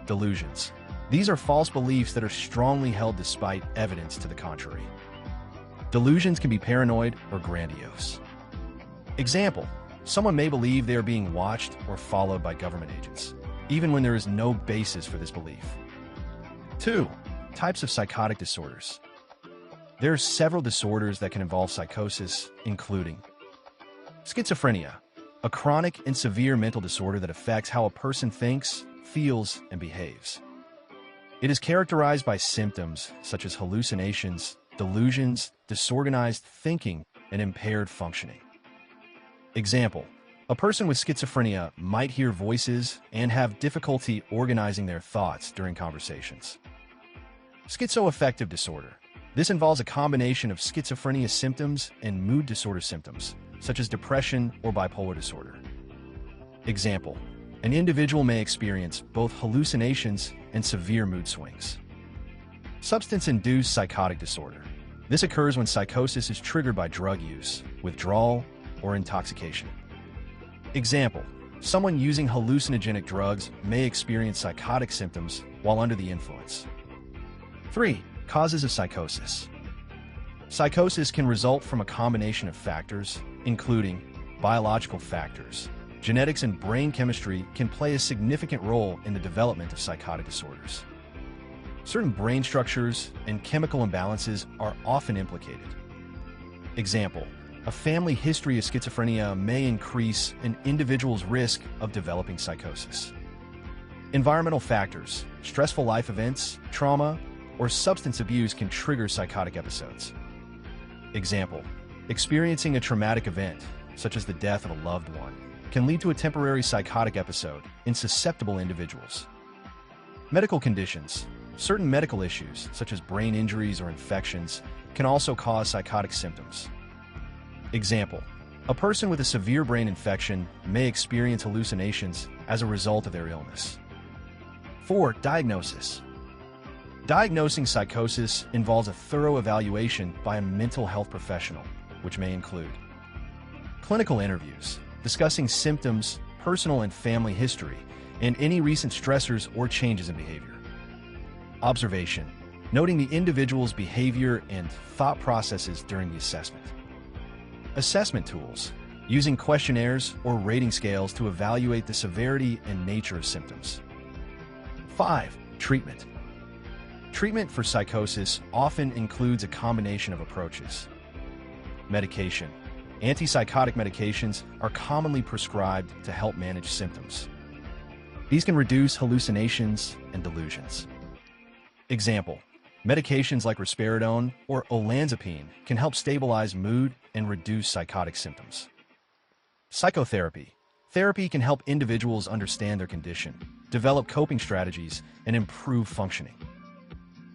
Delusions. These are false beliefs that are strongly held despite evidence to the contrary. Delusions can be paranoid or grandiose. Example: someone may believe they are being watched or followed by government agents, even when there is no basis for this belief. 2. Types of psychotic disorders. There are several disorders that can involve psychosis, including schizophrenia, a chronic and severe mental disorder that affects how a person thinks, feels, and behaves. It is characterized by symptoms such as hallucinations, delusions, disorganized thinking, and impaired functioning. Example: a person with schizophrenia might hear voices and have difficulty organizing their thoughts during conversations. Schizoaffective disorder. This involves a combination of schizophrenia symptoms and mood disorder symptoms, such as depression or bipolar disorder. Example: an individual may experience both hallucinations and severe mood swings. Substance-induced psychotic disorder. This occurs when psychosis is triggered by drug use, withdrawal, or intoxication. Example: someone using hallucinogenic drugs may experience psychotic symptoms while under the influence. 3. Causes of psychosis. Psychosis can result from a combination of factors, including biological factors. Genetics and brain chemistry can play a significant role in the development of psychotic disorders. Certain brain structures and chemical imbalances are often implicated. Example: a family history of schizophrenia may increase an individual's risk of developing psychosis. Environmental factors, stressful life events, trauma, or substance abuse can trigger psychotic episodes. Example: experiencing a traumatic event, such as the death of a loved one, can lead to a temporary psychotic episode in susceptible individuals. Medical conditions. Certain medical issues, such as brain injuries or infections, can also cause psychotic symptoms. Example: a person with a severe brain infection may experience hallucinations as a result of their illness. 4. Diagnosis. Diagnosing psychosis involves a thorough evaluation by a mental health professional, which may include clinical interviews, discussing symptoms, personal and family history, and any recent stressors or changes in behavior. Observation, noting the individual's behavior and thought processes during the assessment. Assessment tools, using questionnaires or rating scales to evaluate the severity and nature of symptoms. 5. Treatment. Treatment for psychosis often includes a combination of approaches. Medication. Antipsychotic medications are commonly prescribed to help manage symptoms. These can reduce hallucinations and delusions. Example: medications like risperidone or olanzapine can help stabilize mood and reduce psychotic symptoms. Psychotherapy. Therapy can help individuals understand their condition, develop coping strategies, and improve functioning.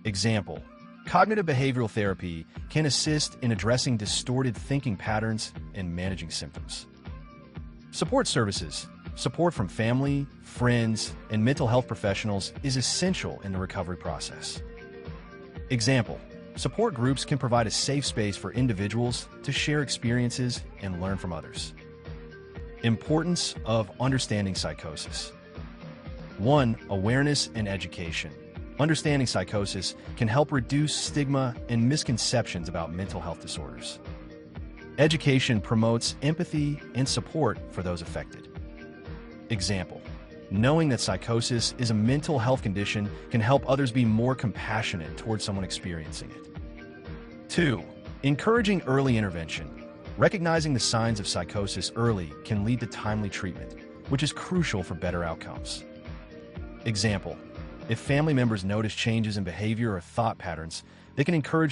Example: cognitive behavioral therapy can assist in addressing distorted thinking patterns and managing symptoms. Support services. Support from family, friends, and mental health professionals is essential in the recovery process. Example: support groups can provide a safe space for individuals to share experiences and learn from others. Importance of understanding psychosis. 1. Awareness and education. Understanding psychosis can help reduce stigma and misconceptions about mental health disorders. Education promotes empathy and support for those affected. Example: knowing that psychosis is a mental health condition can help others be more compassionate towards someone experiencing it. 2. Encouraging early intervention. Recognizing the signs of psychosis early can lead to timely treatment, which is crucial for better outcomes. Example: if family members notice changes in behavior or thought patterns, they can encourage